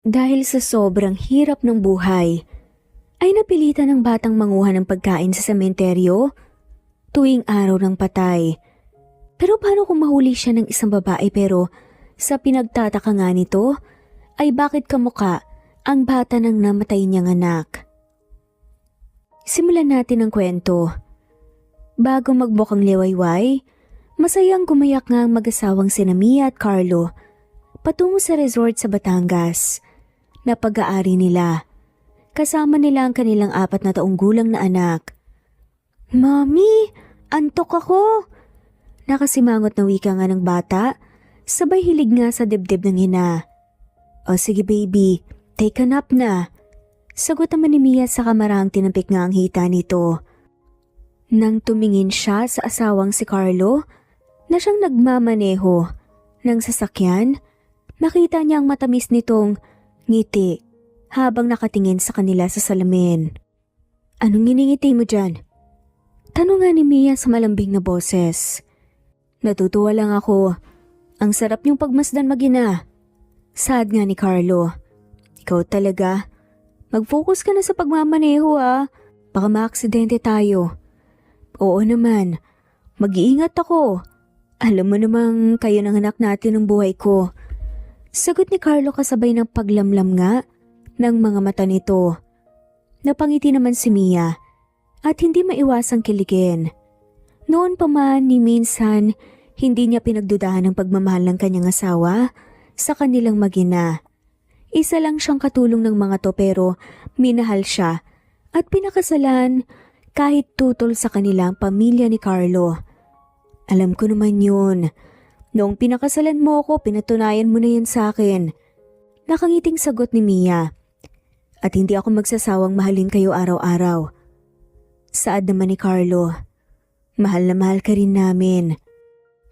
Dahil sa sobrang hirap ng buhay, ay napilitan ng batang manguha ng pagkain sa sementeryo tuwing araw ng patay. Pero paano kung mahuli siya ng isang babae pero sa pinagtataka nga nito ay bakit kamukha ang bata ng namatay niyang anak? Simulan natin ang kwento. Bago magbukang liwayway, masayang gumayak nga ang mag-asawang sina Mia at Carlo patungo sa resort sa Batangas na pag-aari nila. Kasama nila ang kanilang 4 na taong gulang na anak. "Mami, antok ako!" Nakasimangot na wika nga ng bata, sabay hilig nga sa dibdib ng ina. "O sige baby, take a nap na." Sagot naman ni Mia sa kamarang tinampik nga ang hita nito. Nang tumingin siya sa asawang si Carlo na siyang nagmamaneho ng sasakyan, nakita niya ang matamis nitong ngiti habang nakatingin sa kanila sa salamin. "Anong nginingiti mo dyan?" Tanong nga ni Mia sa malambing na boses. "Natutuwa lang ako. Ang sarap niyong pagmasdan mag-ina." Saad nga ni Carlo. "Ikaw talaga. Mag-focus ka na sa pagmamaneho ah. Baka maaksidente tayo." "Oo naman. Mag-iingat ako. Alam mo namang kayo ng anak natin ng buhay ko." Sagot ni Carlo kasabay ng paglamlam nga ng mga mata nito. Napangiti naman si Mia at hindi maiwasang kiligin. Noon pa man ni minsan hindi niya pinagdudahan ang pagmamahal ng kanyang asawa sa kanilang mag-ina. Isa lang siyang katulong ng mga to pero minahal siya at pinakasalan kahit tutol sa kanilang pamilya ni Carlo. "Alam ko naman yun. Noong pinakasalan mo ako, pinatunayan mo na yan sa akin." Nakangiting sagot ni Mia. "At hindi ako magsasawang mahalin kayo araw-araw." Saad naman ni Carlo. "Mahal na mahal ka rin namin."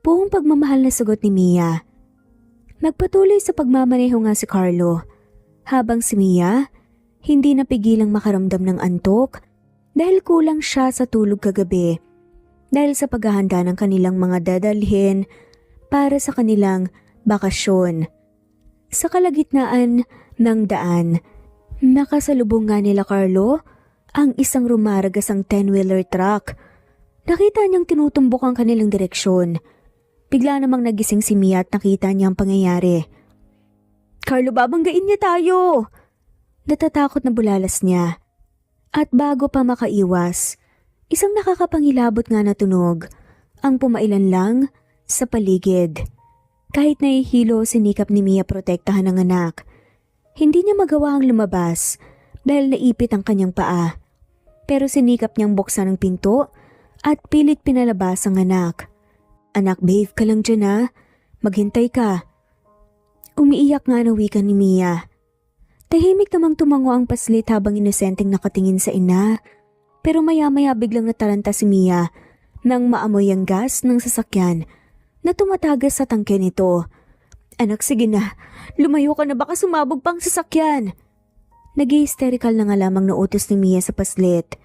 Buong pagmamahal na sagot ni Mia. Nagpatuloy sa pagmamaneho nga si Carlo, habang si Mia hindi napigilang makaramdam ng antok dahil kulang siya sa tulog kagabi dahil sa paghahanda ng kanilang mga dadalhin para sa kanilang bakasyon. Sa kalagitnaan ng daan, nakasalubong nga nila Carlo ang isang rumaragasang 10-wheeler truck. Nakita niyang tinutumbok ang kanilang direksyon. Bigla namang nagising si Mia at nakita niya ang pangyayari. "Carlo, babanggain niya tayo!" Natatakot na bulalas niya. At bago pa makaiwas, isang nakakapangilabot nga na tunog ang pumailan lang sa paligid. Kahit nahihilo, sinikap ni Mia protektahan ang anak. Hindi niya magawa ang lumabas dahil naipit ang kanyang paa. Pero sinikap niyang buksan ang pinto at pilit pinalabas ang anak. "Anak, behave ka lang dyan ha. Maghintay ka." Umiiyak nga na wika ni Mia. Tahimik namang tumango ang paslit habang inosenteng nakatingin sa ina. Pero maya-maya biglang nataranta si Mia nang maamoy ang gas ng sasakyan na tumatagas sa tangke nito. "Anak, sige na. Lumayo ka na, baka sumabog pang sasakyan." Nag-hysterical na nga lamang na utos ni Mia sa paslit.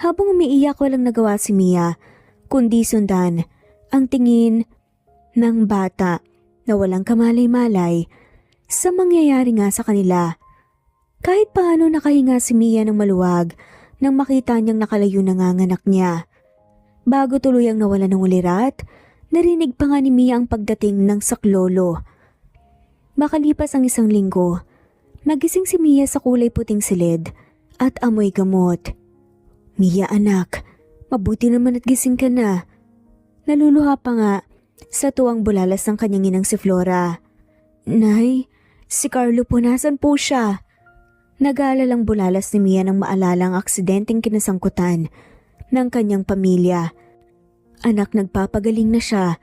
Habang umiiyak, walang nagawa si Mia kundi sundan ang tingin ng bata na walang kamalay-malay sa mangyayari nga sa kanila. Kahit paano nakahinga si Mia ng maluwag nang makita niyang nakalayo na nga ang anak niya. Bago tuluyang nawala ng ulirat, narinig pa nga ni Mia ang pagdating ng saklolo. Makalipas ang 1 linggo, nagising si Mia sa kulay puting silid at amoy gamot. "Mia anak, mabuti naman at gising ka na." Naluluha pa nga sa tuwang bulalas ng kanyang inang si Flora. "Nay, si Carlo po, nasan po siya?" Nag-aalalang bulalas ni Mia nang maalala ang aksidenteng kinasangkutan ng kanyang pamilya. "Anak, nagpapagaling na siya.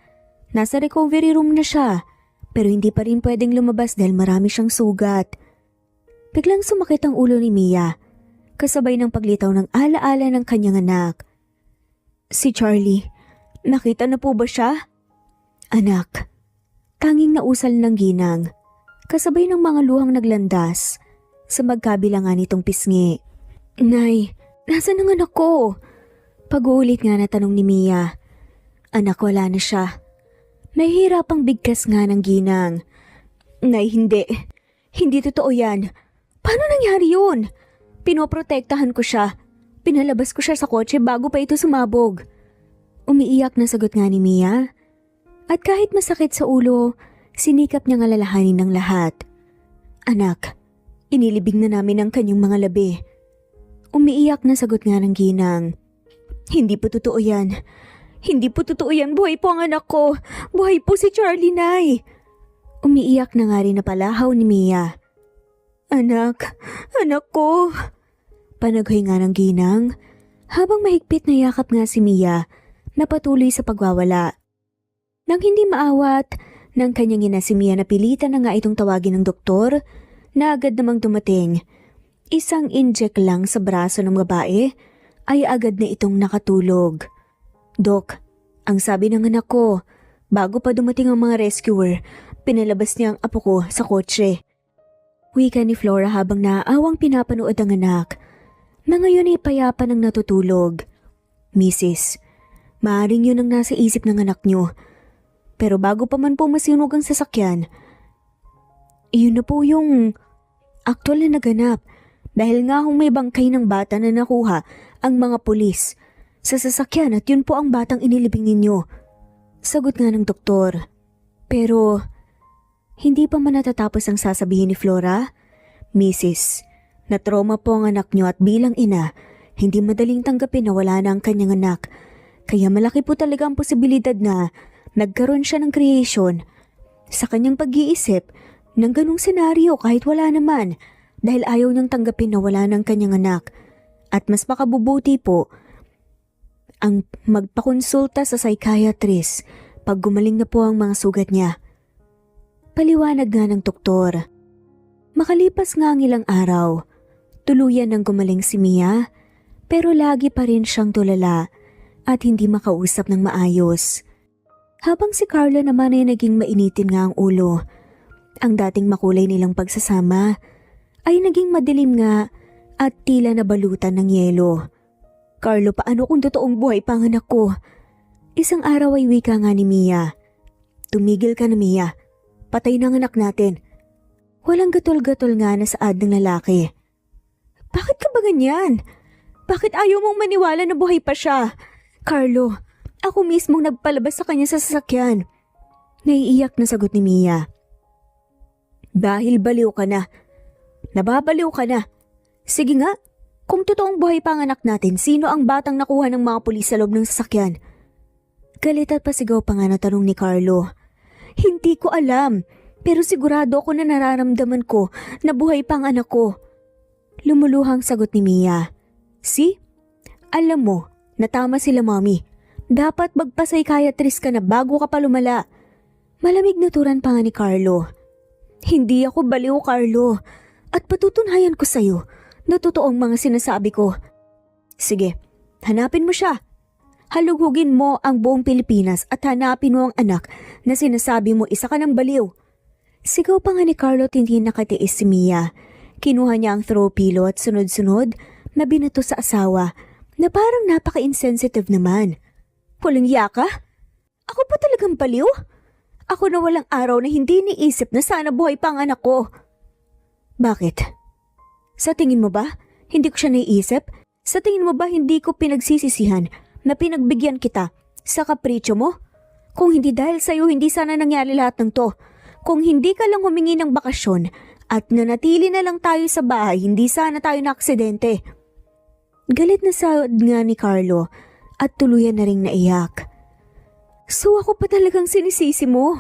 Nasa recovery room na siya. Pero hindi pa rin pwedeng lumabas dahil marami siyang sugat." Biglang sumakit ang ulo ni Mia, kasabay ng paglitaw ng alaala ng kanyang anak. "Si Charlie, nakita na po ba siya?" "Anak." Tanging nausal ng ginang, kasabay ng mga luhang naglandas sa magkabilangan nitong pisngi. "Nay, nasaan ang anak ko?" Pag-uulit nga na tanong ni Mia. "Anak, wala na siya." Nahihirapang bigkas nga ng ginang. "Nay, hindi. Hindi totoo yan. Paano nangyari yun? Pinoprotektahan ko siya. Pinalabas ko siya sa kotse bago pa ito sumabog. Umiiyak na sagot nga ni Mia. At kahit masakit sa ulo, sinikap niyang alalahanin ng lahat. Anak, inilibing na namin ang kanyang mga labi. Umiiyak na sagot nga ng ginang. Hindi po totoo yan. Hindi po totoo yan. Buhay po ang anak ko. Buhay po si Charlie, Nay. Umiiyak na nga rin na palahaw ni Mia. Anak ko. Panaghoy nga ng ginang. Habang mahigpit na yakap nga si Mia na patuloy sa pagwawala. Nang hindi maawat, nang kanyang ina si Mia napilitan na nga itong tawagin ng doktor na agad namang dumating. Isang inject lang sa braso ng babae ay agad na itong nakatulog. Dok, ang sabi ng anak ko, bago pa dumating ang mga rescuer, pinalabas niya ang apo ko sa kotse. Wika ni Flora habang naaawang pinapanood ang anak na ngayon ay payapa nang natutulog. Mrs., maaaring yun ang nasa isip ng anak niyo. Pero bago pa man po masinog ang sasakyan, yun na po yung aktual na naganap dahil nga kung may bangkay ng bata na nakuha ang mga pulis sa sasakyan at yun po ang batang inilibing ninyo. Sagot nga ng doktor. Pero hindi pa man natatapos ang sasabihin ni Flora. Mrs., na-trauma po ang anak niyo at bilang ina, hindi madaling tanggapin na wala na ang kanyang anak. Kaya malaki po talaga ang posibilidad na nagkaroon siya ng creation sa kanyang pag-iisip ng ganung senaryo kahit wala naman dahil ayaw niyang tanggapin na wala ng kanyang anak. At mas makabubuti po ang magpakonsulta sa psychiatrist pag gumaling na po ang mga sugat niya. Paliwanag nga ng doktor. Makalipas nga ang ilang araw, tuluyan ng gumaling si Mia pero lagi pa rin siyang tulala at hindi makausap ng maayos. Habang si Carla naman ay naging mainitin nga ang ulo, ang dating makulay nilang pagsasama ay naging madilim nga at tila nabalutan ng yelo. Carlo, paano kung totoong buhay pa ang anak ko? Isang araw ay wika nga ni Mia. Tumigil ka na, Mia. Patay na ang anak natin. Walang gatol-gatol nga na saad ng lalaki. Bakit ka ba ganyan? Bakit ayaw mong maniwala na buhay pa siya? Carlo, ako mismong nagpalabas sa kanya sa sasakyan. Naiiyak na sagot ni Mia. Dahil baliw ka na. Nababaliw ka na. Sige nga, kung totoong buhay pa ang anak natin, sino ang batang nakuha ng mga pulis sa loob ng sasakyan? Galit at pasigaw pa nga na tanong ni Carlo. Hindi ko alam, pero sigurado ako na nararamdaman ko na buhay pa ang anak ko. Lumuluhang sagot ni Mia. See? Alam mo, natama sila, Mommy. Dapat magpa-psychiatrist ka na bago ka pa lumala. Malamig na turan pa nga ni Carlo. Hindi ako baliw, Carlo. At patutunhayan ko sa'yo na totoong mga sinasabi ko. Sige, hanapin mo siya. Halugugin mo ang buong Pilipinas at hanapin mo ang anak na sinasabi mo isa ka ng baliw. Sigaw pa nga ni Carlo, hindi nakatiis si Mia. Kinuha niya ang throw pillow at sunod-sunod na binato sa asawa na parang napaka-insensitive naman. Walang yaka? Ako pa talagang baliw? Ako na walang araw na hindi niisip na sana buhay pa ang anak ko. Bakit? Sa tingin mo ba, hindi ko siya naiisip? Sa tingin mo ba hindi ko pinagsisisihan na pinagbigyan kita sa kapritsyo mo? Kung hindi dahil sa'yo, hindi sana nangyari lahat ng to. Kung hindi ka lang humingi ng bakasyon at nanatili na lang tayo sa bahay, hindi sana tayo na aksidente. Galit na saad nga ni Carlo at tuluyan na ring naiyak. So ako pa talagang sinisisi mo?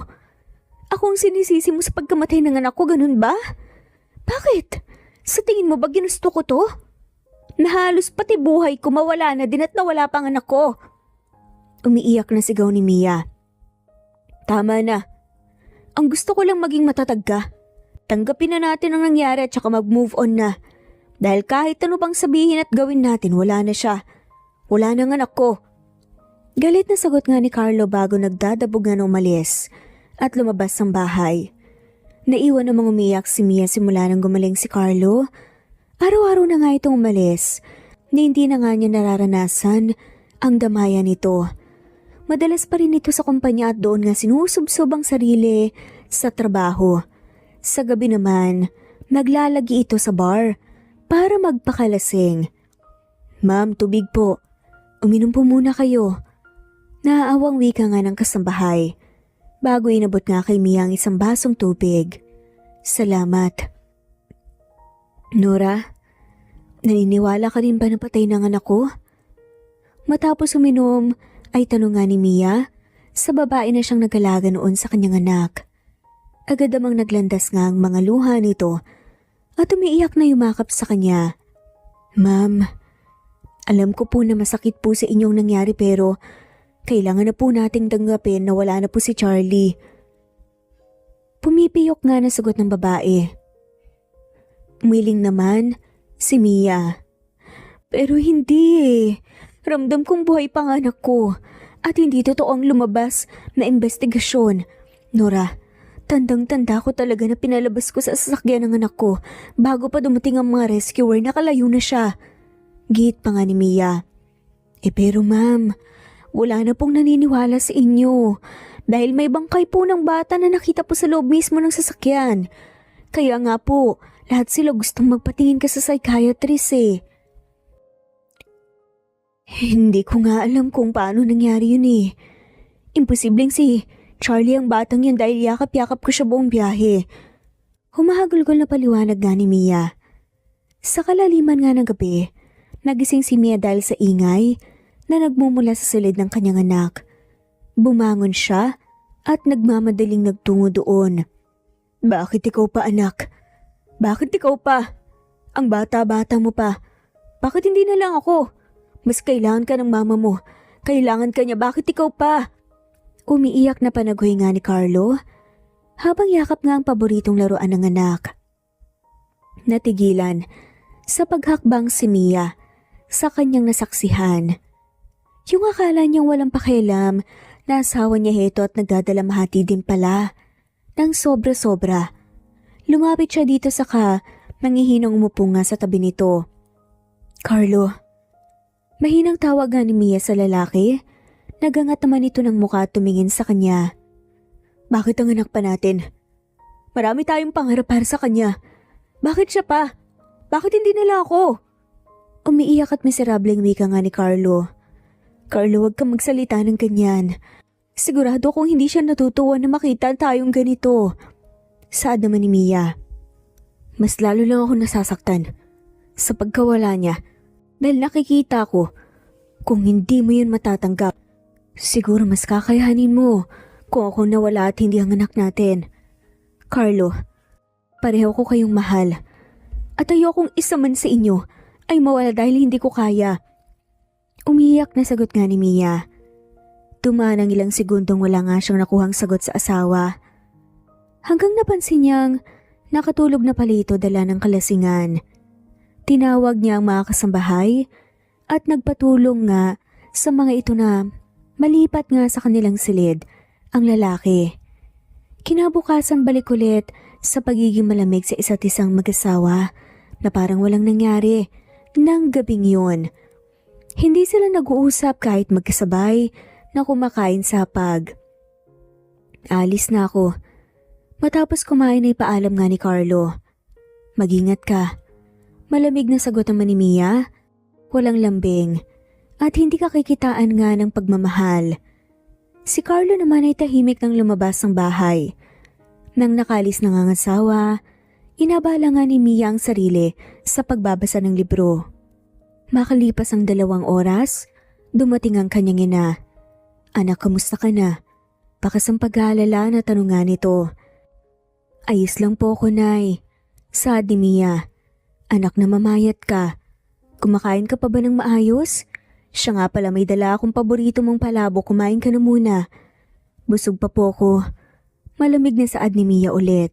Akong sinisisi mo sa pagkamatay ng anak ko, ganun ba? Bakit? Sa tingin mo ba ginusto ko to? Nahalos pati buhay ko mawala na din at nawala pang anak ko. Umiiyak na sigaw ni Mia. Tama na. Ang gusto ko lang maging matatag ka. Tanggapin na natin ang nangyari at saka mag-move on na. Dahil kahit ano pang sabihin at gawin natin, wala na siya. Wala nang anak ko. Galit na sagot nga ni Carlo bago nagdadabog nga na umalis at lumabas ng bahay. Naiwan namang umiyak si Mia simula nang gumaling si Carlo. Araw-araw na nga itong umalis na hindi na nga niya nararanasan ang damayan nito. Madalas pa rin ito sa kumpanya at doon nga sinusubsob ang sarili sa trabaho. Sa gabi naman Naglalagi ito sa bar para magpakalasing. "Ma'am, tubig po. Uminom po muna kayo." Naaawang wika nga ng kasambahay bago inabot nga kay Mia ang isang basong tubig. "Salamat." "Nora, naniniwala ka rin ba na patay ng anak ko?" Matapos uminom ay tanong nga ni Mia sa babae na siyang nag-alaga noon sa kanyang anak. Agad namang naglandas nga ang mga luha nito at umiiyak na yumakap sa kanya. "Ma'am, alam ko po na masakit po sa inyong nangyari pero kailangan na po nating tanggapin na wala na po si Charlie." Pumipiyok nga na sagot ng babae. Umiling naman si Mia. "Pero hindi eh. Ramdam kong buhay pa ang anak ko at hindi totoo ang lumabas na investigasyon. Nora, tandang-tanda ko talaga na pinalabas ko sa sasakyan ng anak ko bago pa dumating ang mga rescuer, nakalayo na siya." Gihit pa nga ni Mia. Pero ma'am, wala na pong naniniwala sa inyo dahil may bangkay po ng bata na nakita po sa loob mismo ng sasakyan. Kaya nga po, lahat sila gustong magpatingin ka sa psychiatrist eh." "Hindi ko nga alam kung paano nangyari yun eh. Imposibleng si Charlie ang batang yun dahil yakap-yakap ko siya buong biyahe." Humahagulgol na paliwanag nga ni Mia. Sa kalaliman nga ng gabi, nagising si Mia dahil sa ingay na nagmumula sa silid ng kanyang anak. Bumangon siya at nagmamadaling nagtungo doon. "Bakit ikaw pa, anak? Bakit ikaw pa? Ang bata-bata mo pa. Bakit hindi na lang ako? Mas kailangan ka ng mama mo. Kailangan ka niya. Bakit ikaw pa?" Umiiyak na panaghoy nga ni Carlo habang yakap nga ang paboritong laruan ng anak. Natigilan sa paghakbang si Mia sa kanyang nasaksihan. Yung akala niyang walang pakialam na asawa niya heto at nagdadalamhati din pala. Nang sobra-sobra, lumapit siya dito saka nangihinang umupo nga sa tabi nito. "Carlo." Mahinang tawag nga ni Mia sa lalaki. Nagangat naman ito ng mukha at tumingin sa kanya. "Bakit ang anak pa natin? Marami tayong pangarap para sa kanya. Bakit siya pa? Bakit hindi nila ako?" Umiiyak at miserableng wika nga ni Carlo. "Carlo, huwag kang magsalita ng ganyan. Sigurado kung hindi siya natutuwa na makita tayong ganito." Saad naman ni Mia. "Mas lalo lang ako nasasaktan sa pagkawala niya. Dahil nakikita ko, kung hindi mo yun matatanggap, siguro mas kakayanin mo kung ako nawala at hindi ang anak natin. Carlo, pareho ko kayong mahal. At ayokong isa man sa inyo ay mawala dahil hindi ko kaya." Umiyak na sagot nga ni Mia. Dumaan ang ilang segundong wala nga siyang nakuhang sagot sa asawa. Hanggang napansin niyang nakatulog na pala ito dala ng kalasingan. Tinawag niya ang mga kasambahay at nagpatulong nga sa mga ito na malipat nga sa kanilang silid ang lalaki. Kinabukasan balik ulit sa pagiging malamig sa isa't isang mag-asawa na parang walang nangyari ng gabing yun. Hindi sila nag-uusap kahit magkasabay na kumakain sa hapag. "Alis na ako." Matapos kumain ay paalam nga ni Carlo. "Mag-ingat ka." Malamig na sagot naman ni Mia, walang lambing, at hindi kakikitaan nga ng pagmamahal. Si Carlo naman ay tahimik nang lumabas ng bahay. Nang nakalis ng ang asawa, inabala nga ni Mia ang sarili sa pagbabasa ng libro. Makalipas ang 2 oras, dumating ang kanyang ina. "Anak, kamusta ka na?" Bakas ang pag-aalala na tanong nga nito. "Ayos lang po ako, Nay." Saad ni Mia. "Anak, na mamayat ka. Kumakain ka pa ba ng maayos? Siya nga pala, may dala akong paborito mong palabo, kumain ka na muna." "Busog pa po ko." Malamig na saad ni Mia ulit.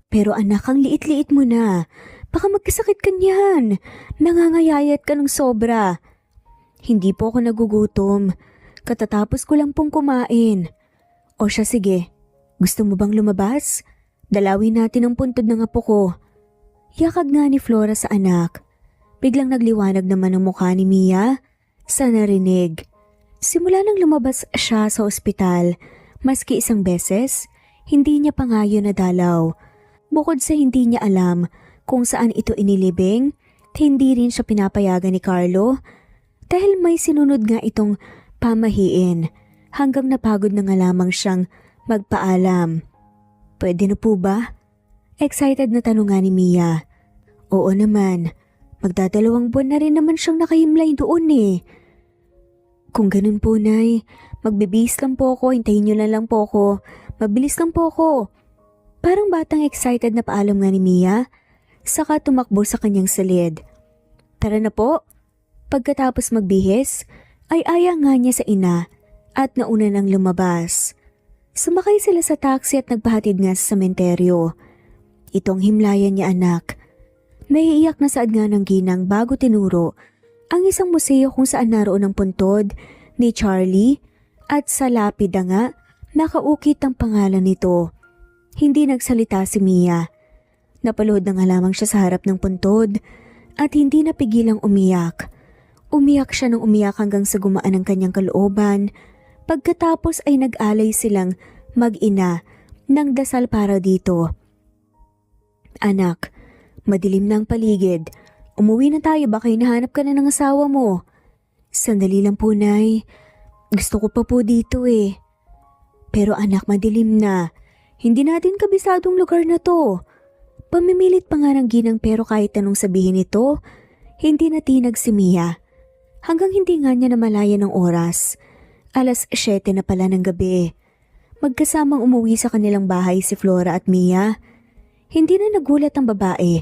"Pero anak, ang liit-liit mo na. Baka magkasakit ka niyan. Nangangayayat ka ng sobra." "Hindi po ako nagugutom. Katatapos ko lang pong kumain." "O siya, sige. Gusto mo bang lumabas? Dalawin natin ang puntod ng apo ko." Yakag nga ni Flora sa anak. Biglang nagliwanag naman ang mukha ni Mia sa narinig. Simula nang lumabas siya sa ospital, maski isang beses, hindi niya pa nga yun nadalaw. Bukod sa hindi niya alam kung saan ito inilibing, hindi rin siya pinapayagan ni Carlo dahil may sinunod nga itong pamahiin hanggang napagod na nga lamang siyang magpaalam. Pwede na po ba? Excited na tanong nga ni Mia. Oo naman, magdadalawang buwan na rin naman siyang nakahimlay doon eh. Kung ganun po, Nay, magbibihis lang po ako, hintayin niyo na lang po ako, mabilis lang po ako. Parang batang excited na paalam nga ni Mia, saka tumakbo sa kanyang silid. Tara na po. Pagkatapos magbihis, ay aya nga niya sa ina at nauna nang lumabas. Sumakay sila sa taxi at nagpahatid nga sa sementeryo. Itong himlayan niya, anak. Naiiyak na saad nga ng ginang bago tinuro ang isang museo kung saan naroon ang puntod ni Charlie at sa lapida nga nakaukit ang pangalan nito. Hindi nagsalita si Mia. Napaluhod na nga lamang siya sa harap ng puntod at hindi napigilang umiyak. Umiyak siya ng umiyak hanggang sa gumaan ang kanyang kalooban. Pagkatapos ay nag-alay silang mag-ina ng dasal para dito. Anak, madilim na ang paligid. Umuwi na tayo, baka hinahanap ka na ng asawa mo. Sandali lang po, Nay. Gusto ko pa po dito eh. Pero anak, madilim na. Hindi natin kabisadong lugar na to. Pamimilit pa nga ng ginang pero kahit anong sabihin ito, hindi natinag si Mia. Hanggang hindi nga niya namalaya ng oras. 7:00 na pala ng gabi. Magkasamang umuwi sa kanilang bahay si Flora at Mia. Hindi na nagulat ang babae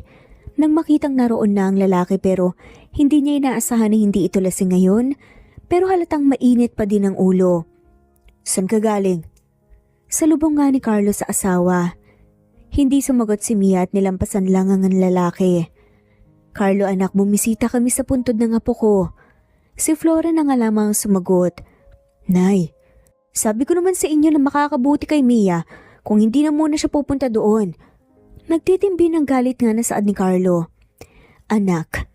nang makitang naroon na ang lalaki pero hindi niya inaasahan na hindi ito lasing ngayon pero halatang mainit pa din ang ulo. San ka galing? Sa lubong nga ni Carlo sa asawa. Hindi sumagot si Mia at nilampasan lang ang lalaki. Carlo anak, bumisita kami sa puntod ng apo ko. Si Flora na nga lamang sumagot. Nay, sabi ko naman sa inyo na makakabuti kay Mia kung hindi na muna siya pupunta doon. Nagtitimbi ng galit nga na saad ni Carlo. Anak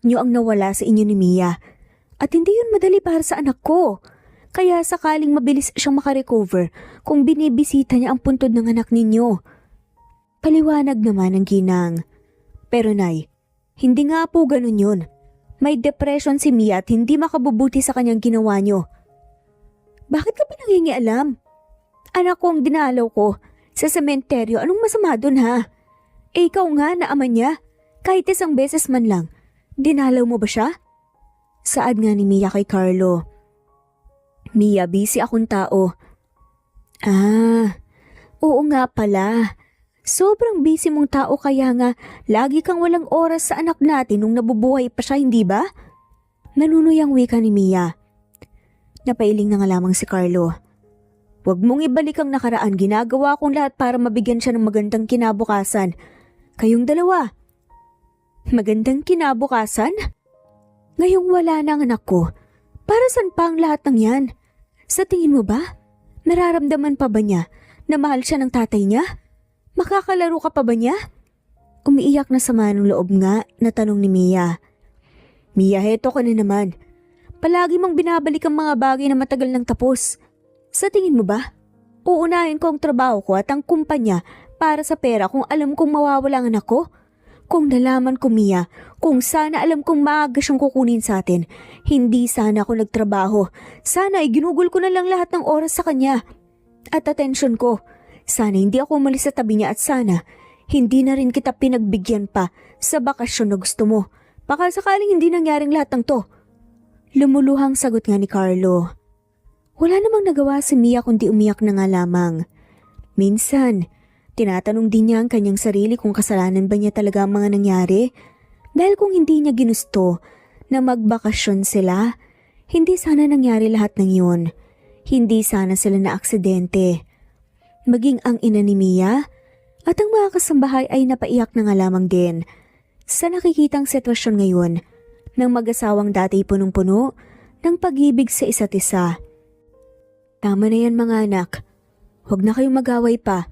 niyo ang nawala sa inyo ni Mia. At hindi yun madali para sa anak ko. Kaya sakaling mabilis siyang makarecover kung binibisita niya ang puntod ng anak ninyo. Paliwanag naman ng ginang. Pero Nay, hindi nga po ganun yun. May depression si Mia at hindi makabubuti sa kanyang ginawa niyo. Bakit ka pinangingialam? Anak ko ang dinalaw ko. Sa sementeryo, anong masama dun ha? Ikaw nga na ama niya. Kahit isang beses man lang. Dinalaw mo ba siya? Saad nga ni Mia kay Carlo. Mia, busy akong tao. Oo nga pala. Sobrang busy mong tao kaya nga lagi kang walang oras sa anak natin nung nabubuhay pa siya, hindi ba? Nanunuyang wika ni Mia. Napailing na nga lamang si Carlo. Huwag mong ibalik ang nakaraan, ginagawa kong lahat para mabigyan siya ng magandang kinabukasan. Kayong dalawa. Magandang kinabukasan? Ngayong wala na ang anak ko, para saan pa ang lahat ng yan? Sa tingin mo ba? Nararamdaman pa ba niya na mahal siya ng tatay niya? Makakalaro ka pa ba niya? Umiiyak na sama ng loob nga na tanong ni Mia. Mia, heto ka na naman. Palagi mong binabalik ang mga bagay na matagal nang tapos. Sa tingin mo ba? Uunahin ko ang trabaho ko at ang kumpanya para sa pera kung alam kong mawawala ang anak ko? Kung nalaman ko, Mia, kung sana alam kong maaga siyang kukunin sa atin, hindi sana ako nagtrabaho. Sana ay ginugol ko na lang lahat ng oras sa kanya. At atensyon ko, sana hindi ako umalis sa tabi niya at sana hindi na rin kita pinagbigyan pa sa bakasyon na gusto mo. Baka sakaling hindi nangyaring lahat ng to. Lumuluhang sagot nga ni Carlo. Wala namang nagawa si Mia kundi umiyak na nga lamang. Minsan, tinatanong din niya ang kanyang sarili kung kasalanan ba niya talaga ang mga nangyari. Dahil kung hindi niya ginusto na magbakasyon sila, hindi sana nangyari lahat ng yun. Hindi sana sila na aksidente. Maging ang ina ni Mia at ang mga kasambahay ay napaiyak na nga lamang din sa nakikitang sitwasyon ngayon ng mag-asawang dati punong-puno ng pag-ibig sa isa't isa. Tama na yan mga anak. Huwag na kayong mag-away pa.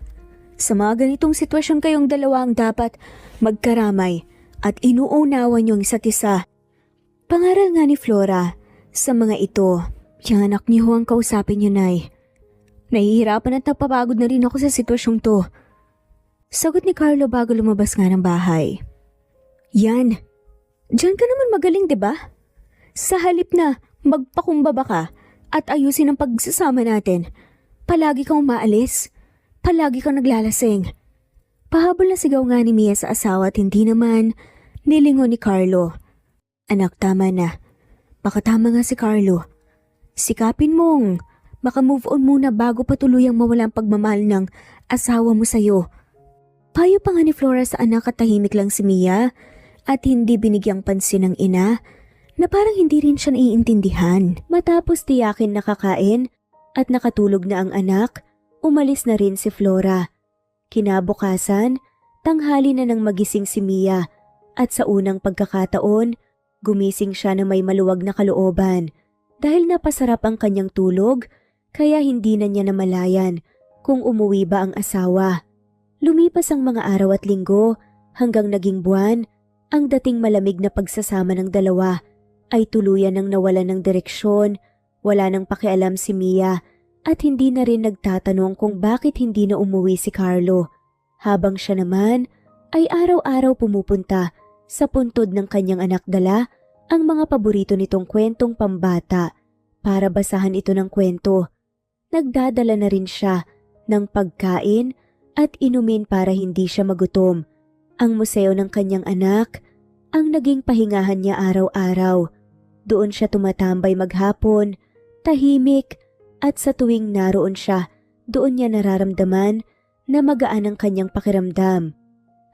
Sa mga ganitong sitwasyon kayong dalawa ang dapat magkaramay at inuunawan yung isa't isa. Pangaral nga ni Flora sa mga ito. Yung anak niyo ang kausapin niyo, Nay. Nahihirapan at napapagod na rin ako sa sitwasyong to. Sagot ni Carlo bago lumabas nga ng bahay. Yan, diyan ka naman magaling 'di ba? Sa halip na magpakumbaba ka at ayusin ang pagsasama natin, palagi kang umaalis, palagi kang naglalasing. Pahabol na sigaw nga ni Mia sa asawa at hindi naman nilingon ni Carlo. Anak, tama na. Baka tama nga si Carlo. Sikapin mong maka-move on muna bago pa tuluyang mawala ang pagmamahal ng asawa mo sa'yo. Payo pa nga ni Flora sa anak at tahimik lang si Mia at hindi binigyang pansin ng ina na parang hindi rin siya naiintindihan. Matapos tiyakin nakakain at nakatulog na ang anak, umalis na rin si Flora. Kinabukasan, tanghali na nang magising si Mia at sa unang pagkakataon, gumising siya na may maluwag na kalooban dahil napasarap ang kanyang tulog kaya hindi na niya namalayan kung umuwi ba ang asawa. Lumipas ang mga araw at linggo hanggang naging buwan, ang dating malamig na pagsasama ng dalawa ay tuluyan ng nawalan ng direksyon, wala nang pakialam si Mia at hindi na rin nagtatanong kung bakit hindi na umuwi si Carlo. Habang siya naman ay araw-araw pumupunta sa puntod ng kanyang anak dala ang mga paborito nitong kwentong pambata para basahan ito ng kwento. Nagdadala na rin siya ng pagkain at inumin para hindi siya magutom. Ang museo ng kanyang anak ang naging pahingahan niya araw-araw. Doon siya tumatambay maghapon, tahimik at sa tuwing naroon siya, doon niya nararamdaman na magaan ang kanyang pakiramdam.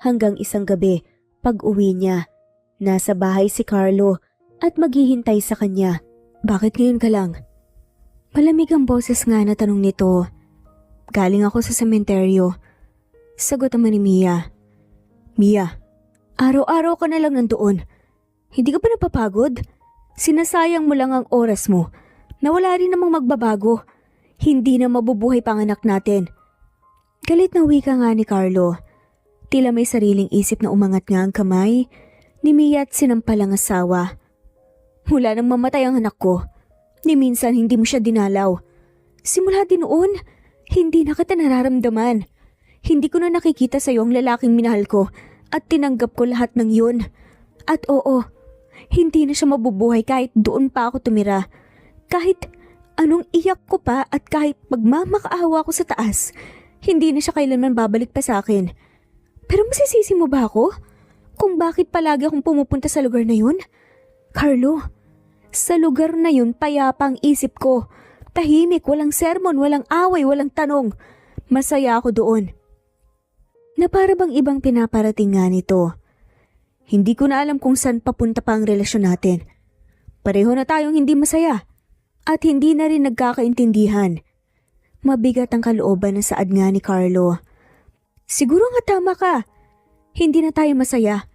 Hanggang isang gabi, pag-uwi niya, nasa bahay si Carlo at maghihintay sa kanya. Bakit ngayon ka lang? Malamig ang boses nga na tanong nito. Galing ako sa sementeryo. Sagot naman ni Mia. Mia, araw-araw ka na lang nandoon. Hindi ka ba napapagod? Sinasayang mo lang ang oras mo na wala rin namang magbabago. Hindi na mabubuhay pang anak natin. Galit na wika nga ni Carlo. Tila may sariling isip na umangat nga ang kamay ni Mia at sinampal ang asawa. Mula nang mamatay ang anak ko, ni minsan hindi mo siya dinalaw. Simula din noon, hindi na kita nararamdaman. Hindi ko na nakikita sa iyo ang lalaking minahal ko at tinanggap ko lahat ng yun. At oo, hindi na siya mabubuhay kahit doon pa ako tumira. Kahit anong iyak ko pa at kahit magmamakaawa ko sa taas, hindi na siya kailanman babalik pa sa akin. Pero masisisi mo ba ako kung bakit palagi akong pumupunta sa lugar na yun? Carlo, sa lugar na yun payapa ang isip ko. Tahimik, walang sermon, walang away, walang tanong. Masaya ako doon. Na para bang ibang pinaparating nga nito. Hindi ko na alam kung saan papunta pa ang relasyon natin. Pareho na tayong hindi masaya at hindi na rin nagkakaintindihan. Mabigat ang kalooban na saad nga ni Carlo. Siguro nga tama ka. Hindi na tayo masaya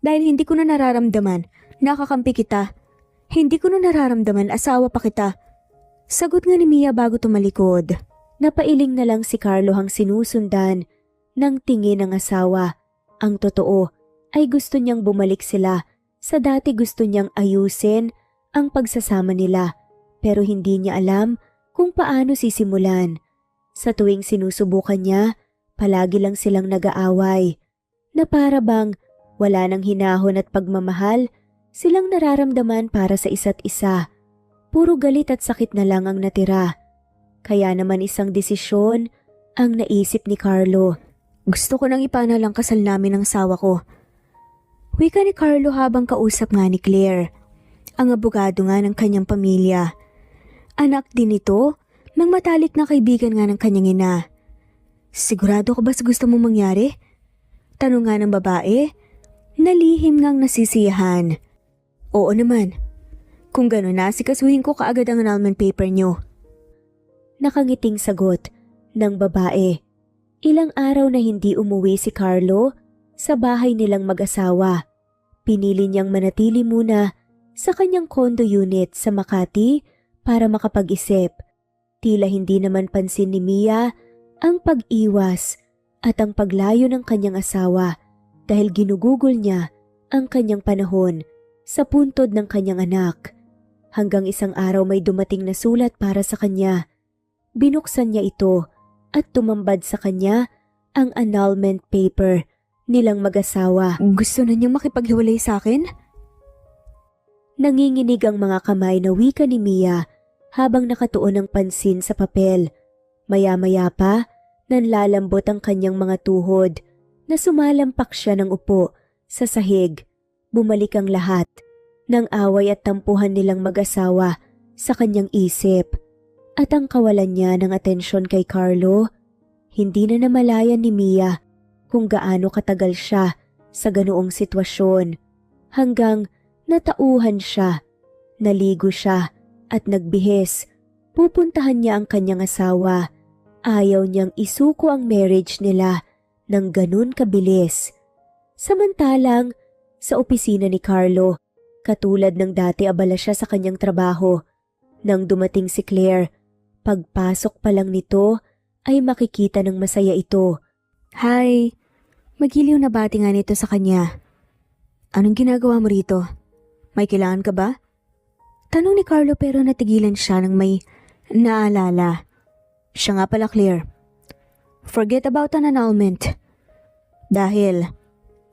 dahil hindi ko na nararamdaman nakakampi kita. Hindi ko na nararamdaman asawa pa kita. Sagot nga ni Mia bago tumalikod. Napailing na lang si Carlo hang sinusundan ng tingin ng asawa. Ang totoo ay gusto niyang bumalik sila sa dati, gusto niyang ayusin ang pagsasama nila pero hindi niya alam kung paano sisimulan. Sa tuwing sinusubukan niya, palagi lang silang nag-aaway na para bang wala nang hinahon at pagmamahal silang nararamdaman para sa isa't isa. Puro galit at sakit na lang ang natira. Kaya naman isang desisyon ang naisip ni Carlo. Gusto ko nang ipana lang kasal namin ng asawa ko. Wika ni Carlo habang kausap nga ni Claire, ang abogado nga ng kanyang pamilya. Anak din ito ng matalik na kaibigan nga ng kanyang ina. Sigurado ka ba sa gusto mong mangyari? Tanong nga ng babae, nalihim ngang nasisiyahan. Oo naman. Kung gano'n nasikasuhin ko kaagad ang annulment paper nyo. Nakangiting sagot ng babae. Ilang araw na hindi umuwi si Carlo sa bahay nilang mag-asawa. Pinili niyang manatili muna sa kanyang condo unit sa Makati para makapag-isip. Tila hindi naman pansin ni Mia ang pag-iwas at ang paglayo ng kanyang asawa dahil ginugugol niya ang kanyang panahon sa puntod ng kanyang anak. Hanggang isang araw may dumating na sulat para sa kanya. Binuksan niya ito at tumambad sa kanya ang annulment paper nilang mag-asawa. Gusto na niyang makipaghiwalay sa akin? Nanginginig ang mga kamay na wika ni Mia habang nakatuon ang pansin sa papel. Maya-maya pa, nanlalambot ang kanyang mga tuhod na sumalampak siya ng upo sa sahig. Bumalik ang lahat ng away at tampuhan nilang mag-asawa sa kanyang isip. At ang kawalan niya ng atensyon kay Carlo, hindi na namalayan ni Mia kung gaano katagal siya sa ganoong sitwasyon. Hanggang natauhan siya, naligo siya at nagbihis. Pupuntahan niya ang kanyang asawa. Ayaw niyang isuko ang marriage nila ng ganun kabilis. Samantalang, sa opisina ni Carlo, katulad ng dati abala siya sa kanyang trabaho. Nang dumating si Claire, pagpasok pa lang nito ay makikita ng masaya ito. Hi, magiliw na bati nga nito sa kanya. Anong ginagawa mo rito? May kailangan ka ba? Tanong ni Carlo pero natigilan siya nang may naalala. Siya nga pala, Claire. Forget about an annulment. Dahil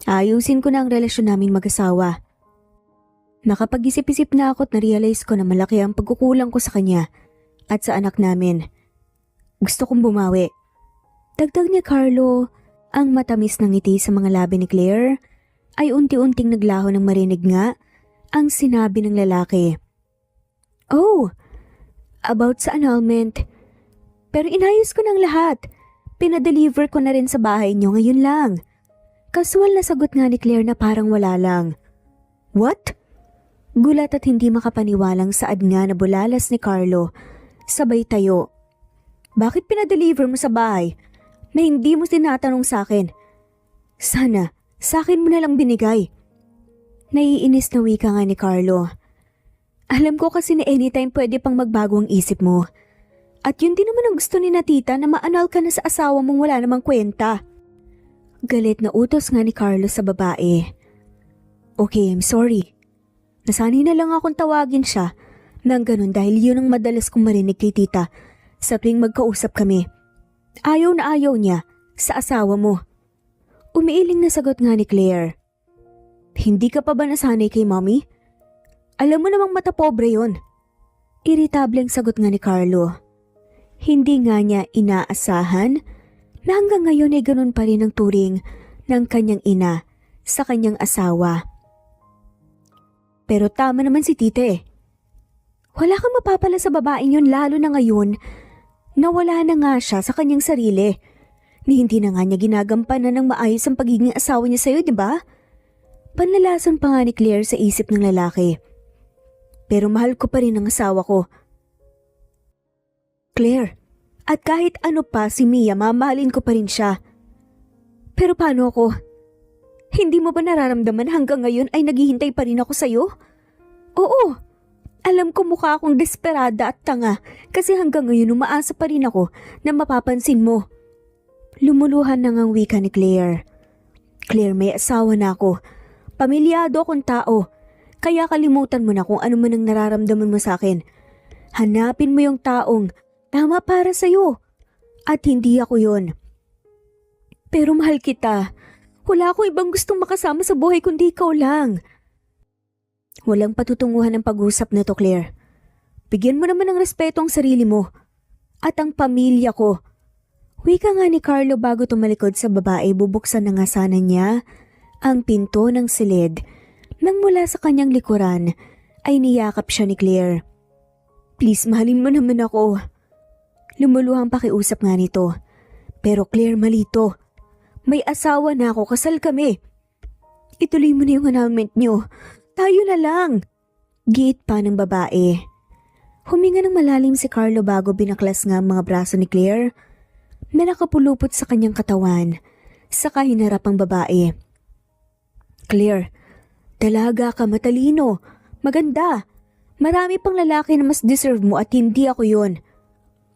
ayusin ko na ang relasyon naming mag-asawa. Nakapag-isip-isip na ako at na-realize ko na malaki ang pagkukulang ko sa kanya at sa anak namin. Gusto kong bumawi. Dagdag ni Carlo, ang matamis ng ngiti sa mga labi ni Claire ay unti-unting naglaho ng marinig nga ang sinabi ng lalaki. Oh, about sa annulment. Pero inayos ko ng lahat. Pinadeliver ko na rin sa bahay niyo ngayon lang. Kasual na sagot nga ni Claire na parang wala lang. What? Gulat at hindi makapaniwalang saad nga na bulalas ni Carlo. Sabay tayo. Bakit pinadeliver mo sa bahay na hindi mo tinatanong sa akin? Sana, sa akin mo na lang binigay. Naiinis na wika nga ni Carlo. Alam ko kasi na anytime pwede pang magbago ang isip mo. At yun din naman ang gusto ni na tita na maanal ka na sa asawa mong wala namang kwenta. Galit na utos nga ni Carlo sa babae. Okay, I'm sorry. Nasanay na lang akong tawagin siya nang ganun dahil yun ang madalas kong marinig kay tita sa tuwing magkausap kami. Ayaw na ayaw niya sa asawa mo. Umiiling na sagot nga ni Claire. Hindi ka pa ba nasanay kay mommy? Alam mo namang mata pobre yon. Iritableng sagot nga ni Carlo. Hindi nga niya inaasahan na hanggang ngayon ay ganun pa rin ang turing ng kanyang ina sa kanyang asawa. Pero tama naman si tita eh. Wala kang mapapala sa babaeng yun lalo na ngayon na wala na nga siya sa kanyang sarili. Ni hindi na nga niya ginagampanan ng maayos ang pagiging asawa niya sa'yo, di ba? Panlalason pa nga ni Claire sa isip ng lalaki. Pero mahal ko pa rin ang asawa ko. Claire, at kahit ano pa si Mia, mamahalin ko pa rin siya. Pero paano ako? Hindi mo ba nararamdaman hanggang ngayon ay naghihintay pa rin ako sa'yo? Oo, alam ko mukha akong desperada at tanga kasi hanggang ngayon umaasa pa rin ako na mapapansin mo. Lumuluhan na ngang wika ni Claire. Claire, may asawa na ako. Pamilyado akong tao. Kaya kalimutan mo na kung ano man ang nararamdaman mo sa akin. Hanapin mo yung taong tama para sa'yo. At hindi ako yon. Pero mahal kita. Wala akong ibang gustong makasama sa buhay kundi ikaw lang. Walang patutunguhan ng pag-usap na to, Claire. Bigyan mo naman ng respeto ang sarili mo. At ang pamilya ko. Wika nga ni Carlo bago tumalikod sa babae, bubuksan na nga sana niya ang pinto ng silid. Nang mula sa kanyang likuran ay niyakap siya ni Claire. Please, mahalin mo naman ako. Lumuluhang pakiusap nga nito. Pero Claire, malito. May asawa na ako, kasal kami. Ituloy mo na yung annulment niyo. Tayo na lang. Giit pa ng babae. Huminga ng malalim si Carlo bago binaklas nga ang mga braso ni Claire. May nakapulupot sa kanyang katawan. Saka hinarap ang babae. Claire, dalaga ka, matalino, maganda. Marami pang lalaki na mas deserve mo at hindi ako yon.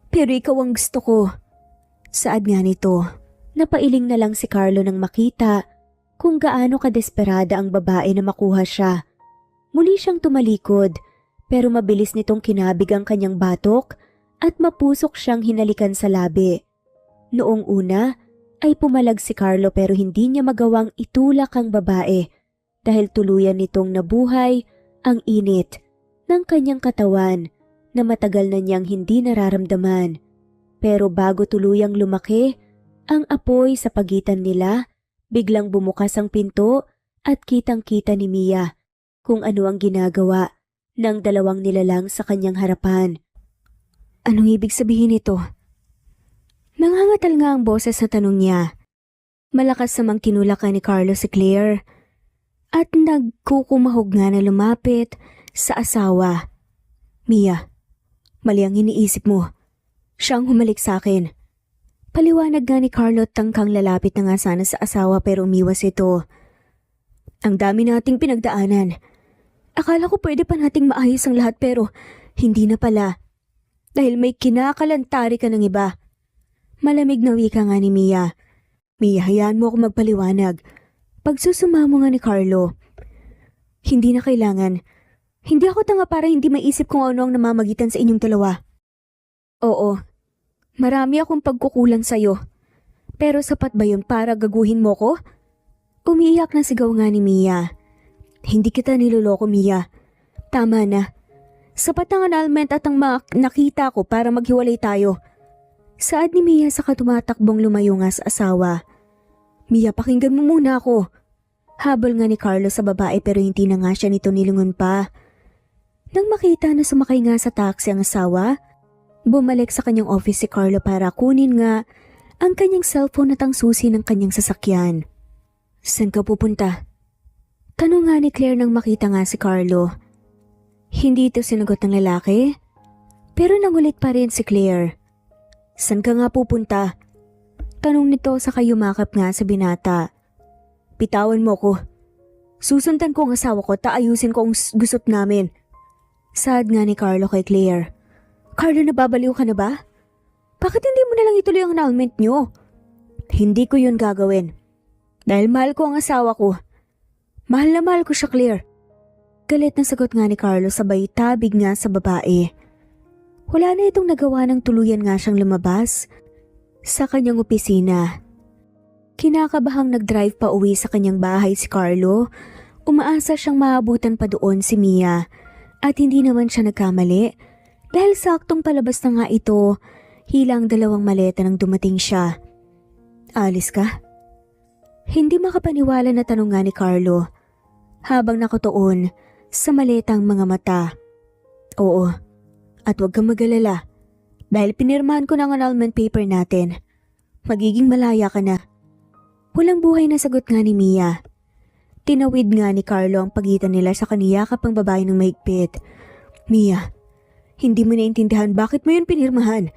Pero ikaw ang gusto ko. Saad nga nito, napailing na lang si Carlo nang makita kung gaano kadesperada ang babae na makuha siya. Muli siyang tumalikod pero mabilis nitong kinabig ang kanyang batok at mapusok siyang hinalikan sa labi. Noong una ay pumalag si Carlo pero hindi niya magawang itulak ang babae dahil tuluyan nitong nabuhay ang init ng kanyang katawan na matagal na niyang hindi nararamdaman. Pero bago tuluyang lumaki ang apoy sa pagitan nila, biglang bumukas ang pinto at kitang-kita ni Mia kung ano ang ginagawa ng dalawang nilalang sa kanyang harapan. Anong ibig sabihin nito? Nangangatal nga ang boses na tanong niya. Malakas namang kinulakan ni Carlo si Claire at nagkukumahog nga na lumapit sa asawa. Mia, mali ang iniisip mo. Siya ang humalik sa akin. Paliwanag nga ni Carlo at tangkang lalapit na nga sana sa asawa pero umiwas ito. Ang dami nating pinagdaanan. Akala ko pwede pa nating maayos ang lahat pero hindi na pala. Dahil may kinakalantari ka ng iba. Malamig na wika nga ni Mia. Mia, hayaan mo ako magpaliwanag. Pagsusumamo nga ni Carlo. Hindi na kailangan. Hindi ako tanga para hindi maisip kung ano ang namamagitan sa inyong dalawa. Oo, marami akong pagkukulang sa'yo. Pero sapat ba yun para gaguhin mo ko? Umiiyak na sigaw nga ni Mia. Hindi kita niloloko, Mia. Tama na. Sapat ang annulment at ang nakita ko para maghiwalay tayo. Saad ni Mia sa tumatakbong lumayo nga sa asawa. Mia, pakinggan mo muna ako. Habol nga ni Carlo sa babae pero hindi na nga siya nito nilingon pa. Nang makita na sumakay nga sa taxi ang asawa, bumalik sa kanyang office si Carlo para kunin nga ang kanyang cellphone at ang susi ng kanyang sasakyan. Saan ka pupunta? Tanong nga ni Claire nang makita nga si Carlo. Hindi ito sinagot ng lalaki, pero nangulit pa rin si Claire. Saan ka nga pupunta? Tanong nito sa kayumakap nga sa binata. Bitawan mo ko. Susundan ko ang asawa ko at ayusin ko ang gusot namin. Saad nga ni Carlo kay Claire. Carlo, nababaliw ka na ba? Bakit hindi mo nalang ituloy ang annulment nyo? Hindi ko yun gagawin. Dahil mahal ko ang asawa ko. Mahal na mahal ko siya, Claire. Galit na sagot nga ni Carlo sabay tabig nga sa babae. Wala na itong nagawa ng tuluyan nga siyang lumabas sa kanyang opisina. Kinakabahang nag-drive pa uwi sa kanyang bahay si Carlo. Umaasa siyang maabutan pa doon si Mia at hindi naman siya nagkamali dahil saktong palabas na nga ito hilang 2 maleta nang dumating siya. Alis ka? Hindi makapaniwala na tanong nga ni Carlo habang nakatuon sa maletang mga mata. Oo. At huwag kang mag-alala dahil pinirmahan ko ng annulment paper natin. Magiging malaya ka na. Walang buhay na sagot nga ni Mia. Tinawid nga ni Carlo ang pagitan nila sa kaniyakap ang babae ng mahigpit. Mia, hindi mo naintindihan bakit mo yun pinirmahan?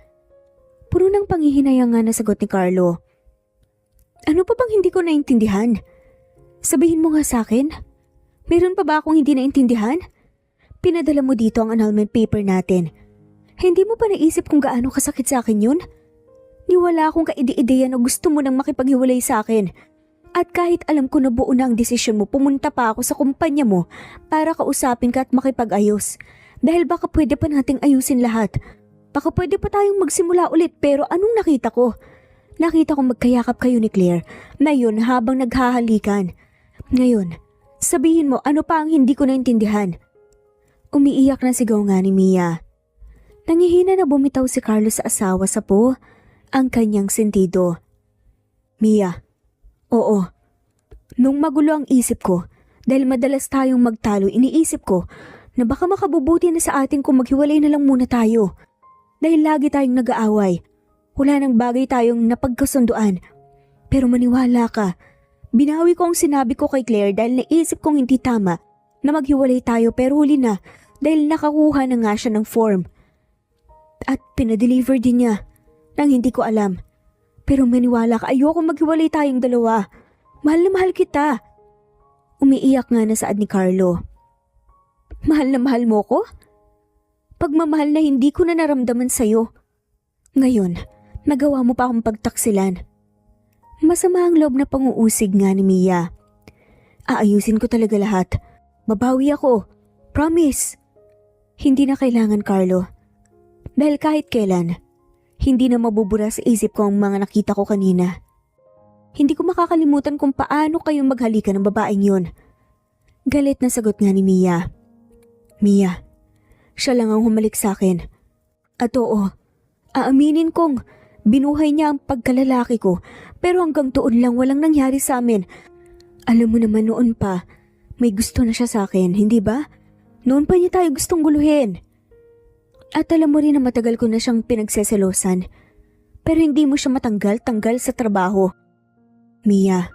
Puro ng panghihinayang nga na sagot ni Carlo. Ano pa bang hindi ko naintindihan? Sabihin mo nga sa akin. Meron pa ba akong hindi naintindihan? Pinadala mo dito ang annulment paper natin. Hindi mo pa naisip kung gaano kasakit sa akin yun? Niwala akong kaide-ideya na gusto mo nang makipaghiwalay sa akin. At kahit alam ko na buo na ang desisyon mo, pumunta pa ako sa kumpanya mo para kausapin ka at makipag-ayos. Dahil baka pwede pa nating ayusin lahat. Baka pwede pa tayong magsimula ulit pero anong nakita ko? Nakita kong magkayakap kayo ni Claire na yun habang naghahalikan. Ngayon, sabihin mo ano pa ang hindi ko naintindihan? Umiiyak na sigaw nga ni Mia. Nangihina na bumitaw si Carlo sa asawa sa po ang kanyang sentido. Mia, oo. Nung magulo ang isip ko, dahil madalas tayong magtalo, iniisip ko na baka makabubuti na sa atin kung maghiwalay na lang muna tayo. Dahil lagi tayong nag-aaway. Wala nang bagay tayong napagkasunduan. Pero maniwala ka, binawi ko ang sinabi ko kay Claire dahil naisip kong hindi tama na maghiwalay tayo pero huli na dahil nakakuha na nga siya ng form. At pinadeliver din niya nang hindi ko alam. Pero maniwala ka, ayoko maghiwalay tayong dalawa. Mahal na mahal kita. Umiiyak nga na saad ni Carlo. Mahal na mahal mo ko? Pagmamahal na hindi ko na naramdaman sa'yo. Ngayon, nagawa mo pa akong pagtaksilan. Masama ang loob na panguusig nga ni Mia. Aayusin ko talaga lahat. Babawi ako. Promise. Hindi na kailangan, Carlo. Dahil kahit kailan, hindi na mabubura sa isip ko ang mga nakita ko kanina. Hindi ko makakalimutan kung paano kayo maghalikan ng babaeng yun. Galit na sagot nga ni Mia. Mia, siya lang ang humalik sa akin. At oo, aaminin kong binuhay niya ang pagkalalaki ko pero hanggang doon lang walang nangyari sa amin. Alam mo naman noon pa, may gusto na siya sa akin, hindi ba? Noon pa niya tayo gustong guluhin. At alam mo rin na matagal ko na siyang pinagseselosan. Pero hindi mo siya matanggal-tanggal sa trabaho. Mia,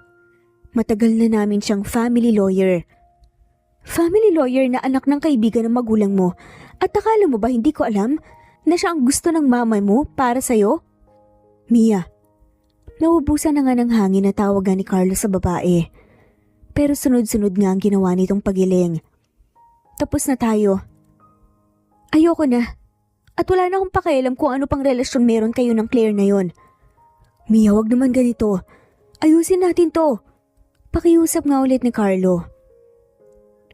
matagal na namin siyang family lawyer. Family lawyer na anak ng kaibigan ng magulang mo. At akala mo ba hindi ko alam na siya ang gusto ng mama mo para sa'yo? Mia, naubusan na nga ng hangin na tawagan ni Carlo sa babae. Pero sunod-sunod nga ang ginawa nitong pagiling. Tapos na tayo. Ayoko na. At wala na akong pakialam kung ano pang relasyon meron kayo ng Claire na yon. Mia, wag naman ganito. Ayusin natin to. Pakiusap nga ulit ni Carlo.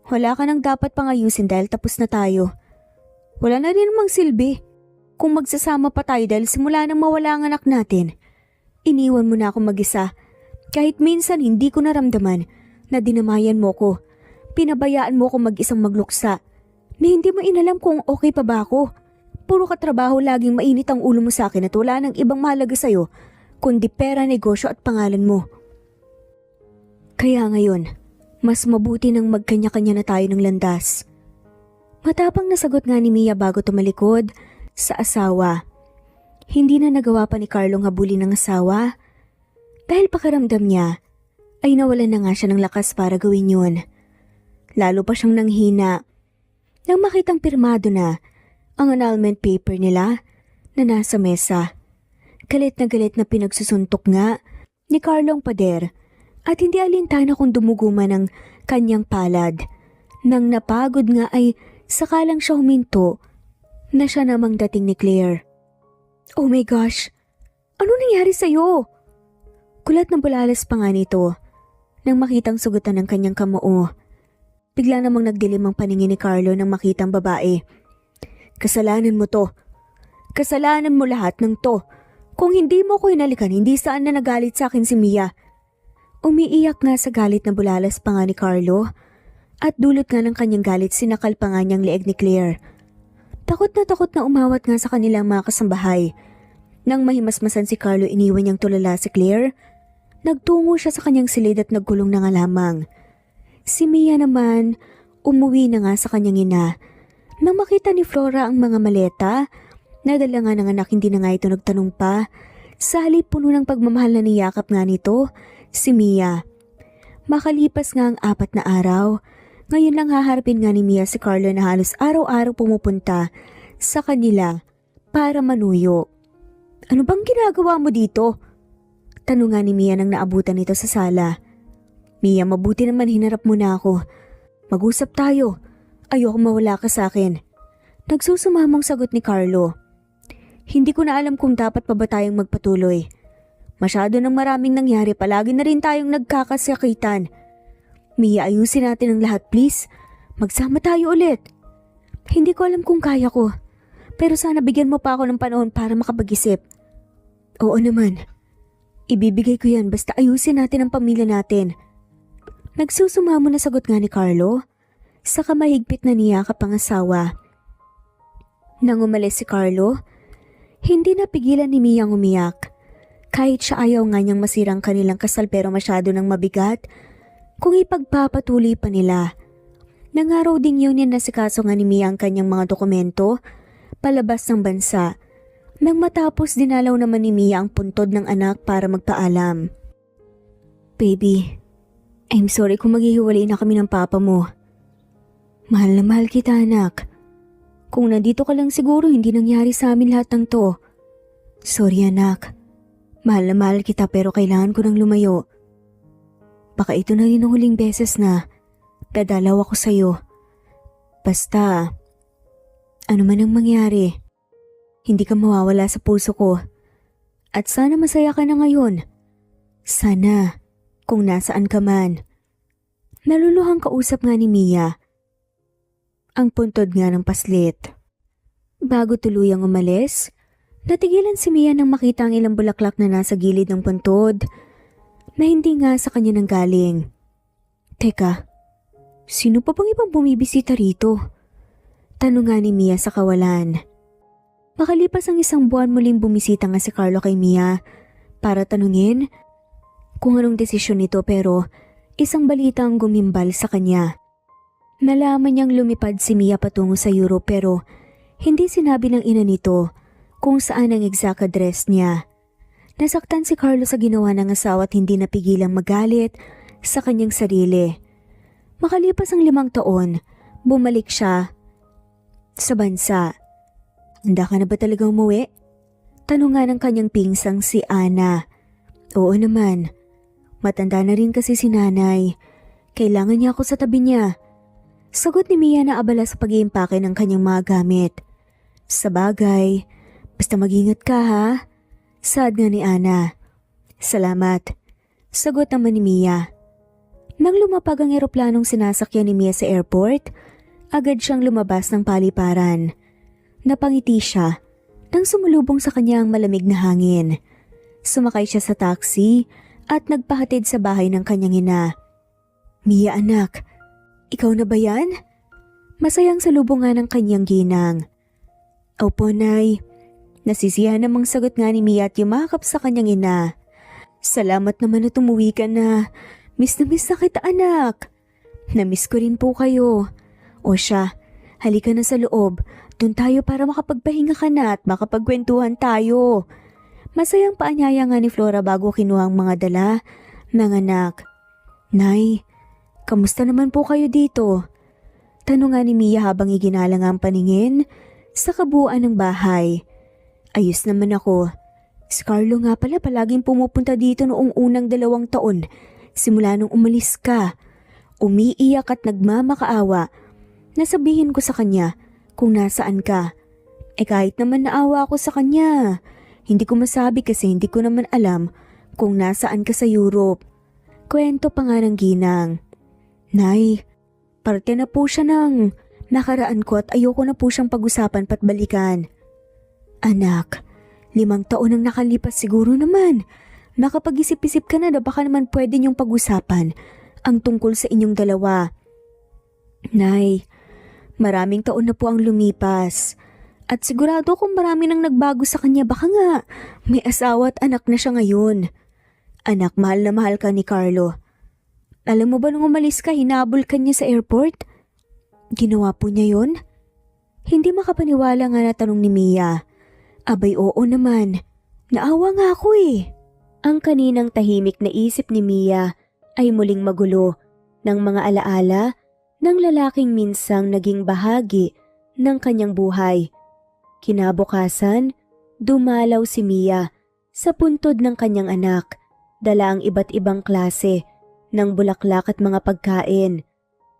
Wala ka nang dapat pang ayusin dahil tapos na tayo. Wala na rin namang silbi. Kung magsasama pa tayo dahil simula nang mawala ang anak natin. Iniwan mo na ako mag-isa. Kahit minsan hindi ko naramdaman na dinamayan mo ko. Pinabayaan mo ko mag-isang magluksa. Na hindi mo inalam kung okay pa ba ako. Puro katrabaho laging mainit ang ulo mo sa akin at wala nang ibang mahalaga sa'yo kundi pera, negosyo at pangalan mo. Kaya ngayon, mas mabuti nang magkanya-kanya na tayo ng landas. Matapang na sagot nga ni Mia bago tumalikod sa asawa. Hindi na nagawa pa ni Carlong habulin ng asawa dahil pakiramdam niya ay nawalan na nga siya ng lakas para gawin yun. Lalo pa siyang nanghina nang makitang pirmado na ang annulment paper nila na nasa mesa. Galit na pinagsusuntok nga ni Carlong pader at hindi alintana kung dumuguman ang kanyang palad. Nang napagod nga ay sakalang siya huminto na siya namang dating ni Claire. Oh my gosh! Ano nangyari sa'yo? Kulat ng bulalas pa nga nito nang makitang sugutan ng kanyang kamao. Bigla namang nagdilim ang paningin ni Carlo nang makitang babae. Kasalanan mo to. Kasalanan mo lahat ng to. Kung hindi mo ko hinalikan, hindi saan na nagalit sa akin si Mia. Umiiyak nga sa galit na bulalas pa nga ni Carlo at dulot nga ng kanyang galit sinakal pa nga niyang leeg ni Claire. Takot na umawat nga sa kanilang mga kasambahay. Nang mahimasmasan si Carlo iniwan niyang tulala si Claire, nagtungo siya sa kanyang silid at nagkulong na nga lamang. Si Mia naman, umuwi na nga sa kanyang ina. Nang makita ni Flora ang mga maleta, nadala nga ng anak hindi na nga ito nagtanong pa. Sa halip puno ng pagmamahal na niyakap nga nito, si Mia. Makalipas nga ang 4 na araw, ngayon lang haharapin nga ni Mia si Carlo na halos araw-araw pumupunta sa kanila para manuyo. Ano bang ginagawa mo dito? Tanong nga ni Mia nang naabutan nito sa sala. Mia, mabuti naman hinarap mo na ako. Mag-usap tayo. Ayoko mawala ka sa akin. Nagsusumamong sagot ni Carlo. Hindi ko na alam kung dapat pa ba tayong magpatuloy. Masyado nang maraming nangyari, palagi na rin tayong nagkakasakitan. Mia, ayusin natin ang lahat please. Magsama tayo ulit. Hindi ko alam kung kaya ko. Pero sana bigyan mo pa ako ng panahon para makapag-isip. Oo naman. Ibibigay ko yan basta ayusin natin ang pamilya natin. Nagsusumamo na sagot nga ni Carlo. Saka mahigpit na niyakap ang asawa. Nang umalis si Carlo, hindi napigilan ni Mia ang umiyak. Kahit siya ayaw nga niyang masirang kanilang kasal pero masyado nang mabigat kung ipagpapatuloy pa nila. Nangaraw ding yun yan nasikaso nga ni Mia ang kanyang mga dokumento palabas ng bansa. Nang matapos dinalaw naman ni Mia ang puntod ng anak para magpaalam. Baby, I'm sorry kung maghihiwalay na kami ng papa mo. Mahal na mahal kita anak. Kung nandito ka lang siguro hindi nangyari sa amin lahat ng to. Sorry anak. Mahal na mahal kita pero kailangan ko nang lumayo. Baka ito na rin ang huling beses na dadalaw ako sa'yo. Basta, ano man ang mangyari, hindi ka mawawala sa puso ko. At sana masaya ka na ngayon. Sana, kung nasaan ka man. Naluluhang kausap nga ni Mia. Ang puntod nga ng paslit. Bago tuluyang umalis, natigilan si Mia nang makita ang ilang bulaklak na nasa gilid ng puntod. na hindi nga sa kanya nanggaling. Teka, sino pa bang ibang bumibisita rito? Tanong nga ni Mia sa kawalan. Makalipas ang 1 buwan muling bumisita nga si Carlo kay Mia para tanungin kung anong desisyon nito, pero isang balita ang gumimbal sa kanya. Nalaman niyang lumipad si Mia patungo sa Europe, pero hindi sinabi ng ina nito kung saan ang exact address niya. Nasaktan si Carlo sa ginawa ng asawa at hindi napigilang magalit sa kanyang sarili. Makalipas ang 5 taon, bumalik siya sa bansa. Handa ka na ba talaga umuwi? Tanong nga ng kanyang pingsang si Ana. Oo naman. Matanda na rin kasi si nanay. Kailangan niya ako sa tabi niya. Sagot ni Mia na abala sa pag-iimpake ng kanyang mga gamit. Sabagay, basta mag-ingat ka ha. Saad nga ni Ana. Salamat. Sagot naman ni Mia. Nang lumapag ang eroplanong sinasakyan ni Mia sa airport, agad siyang lumabas ng paliparan. Napangiti siya nang sumulubong sa kanya ang malamig na hangin. Sumakay siya sa taxi at nagpahatid sa bahay ng kanyang ina. Mia anak, ikaw na ba yan? Masayang salubungan ng kanyang ginang. Opo nay. Nasisiyahan namang sagot nga ni Mia at yumakap sa kanyang ina. Salamat naman at umuwi ka na. Miss na kita anak. Namiss ko rin po kayo. O siya, halika na sa loob. Doon tayo para makapagpahinga ka na at makapagkwentuhan tayo. Masayang paanyaya nga ni Flora bago kinuha ang mga dala ng anak. Nay, kamusta naman po kayo dito? Tanong nga ni Mia habang iginalang ang paningin sa kabuuan ng bahay. Ayos naman ako. Si Carlo nga pala palaging pumupunta dito noong unang 2 taon simula nung umalis ka. Umiiyak at nagmamakaawa. Nasabihin ko sa kanya kung nasaan ka. Kahit naman naawa ako sa kanya. Hindi ko masabi kasi hindi ko naman alam kung nasaan ka sa Europe. Kwento pa nga ng ginang. Nay, parte na po siya ng nakaraan ko at ayoko na po siyang pag-usapan pat balikan. Anak, 5 taon ang nakalipas siguro naman. Nakapag-isip-isip ka na baka naman pwede niyong pag-usapan ang tungkol sa inyong dalawa. Nay, maraming taon na po ang lumipas. At sigurado kung marami nang nagbago sa kanya, baka nga may asawa at anak na siya ngayon. Anak, mahal na mahal ka ni Carlo. Alam mo ba nung umalis ka, hinabol ka niya sa airport? Ginawa po niya yon? Hindi makapaniwala nga na tanong ni Mia. Abay oo naman, naawa nga ako eh. Ang kaninang tahimik na isip ni Mia ay muling magulo ng mga alaala ng lalaking minsang naging bahagi ng kanyang buhay. Kinabukasan, dumalaw si Mia sa puntod ng kanyang anak, dala ang iba't ibang klase ng bulaklak at mga pagkain.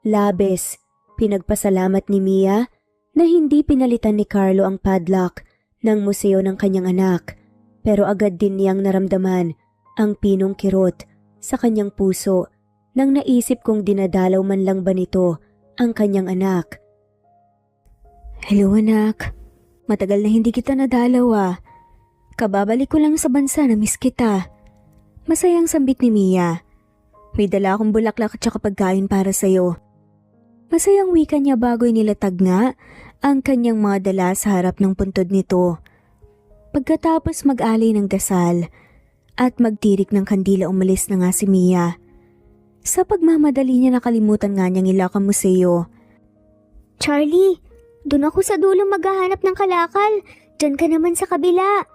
Labis, pinagpasalamat ni Mia na hindi pinalitan ni Carlo ang padlock ng museo ng kanyang anak, pero agad din niyang naramdaman ang pinong kirot sa kanyang puso nang naisip kong dinadalaw man lang ba nito ang kanyang anak. Hello anak. Matagal na hindi kita nadalaw ah. Kababalik ko lang sa bansa, na miss kita. Masayang sambit ni Mia. May dala akong bulaklak at saka pagkain para sa'yo. Masayang wika niya bago'y nilatag nga ang kanyang mga dala sa harap ng puntod nito. Pagkatapos mag-alay ng dasal at magtirik ng kandila, umalis na nga si Mia. Sa pagmamadali niya nakalimutan nga niyang ilak ang museo. Charlie, doon ako sa dulo maghahanap ng kalakal. Diyan ka naman sa kabila.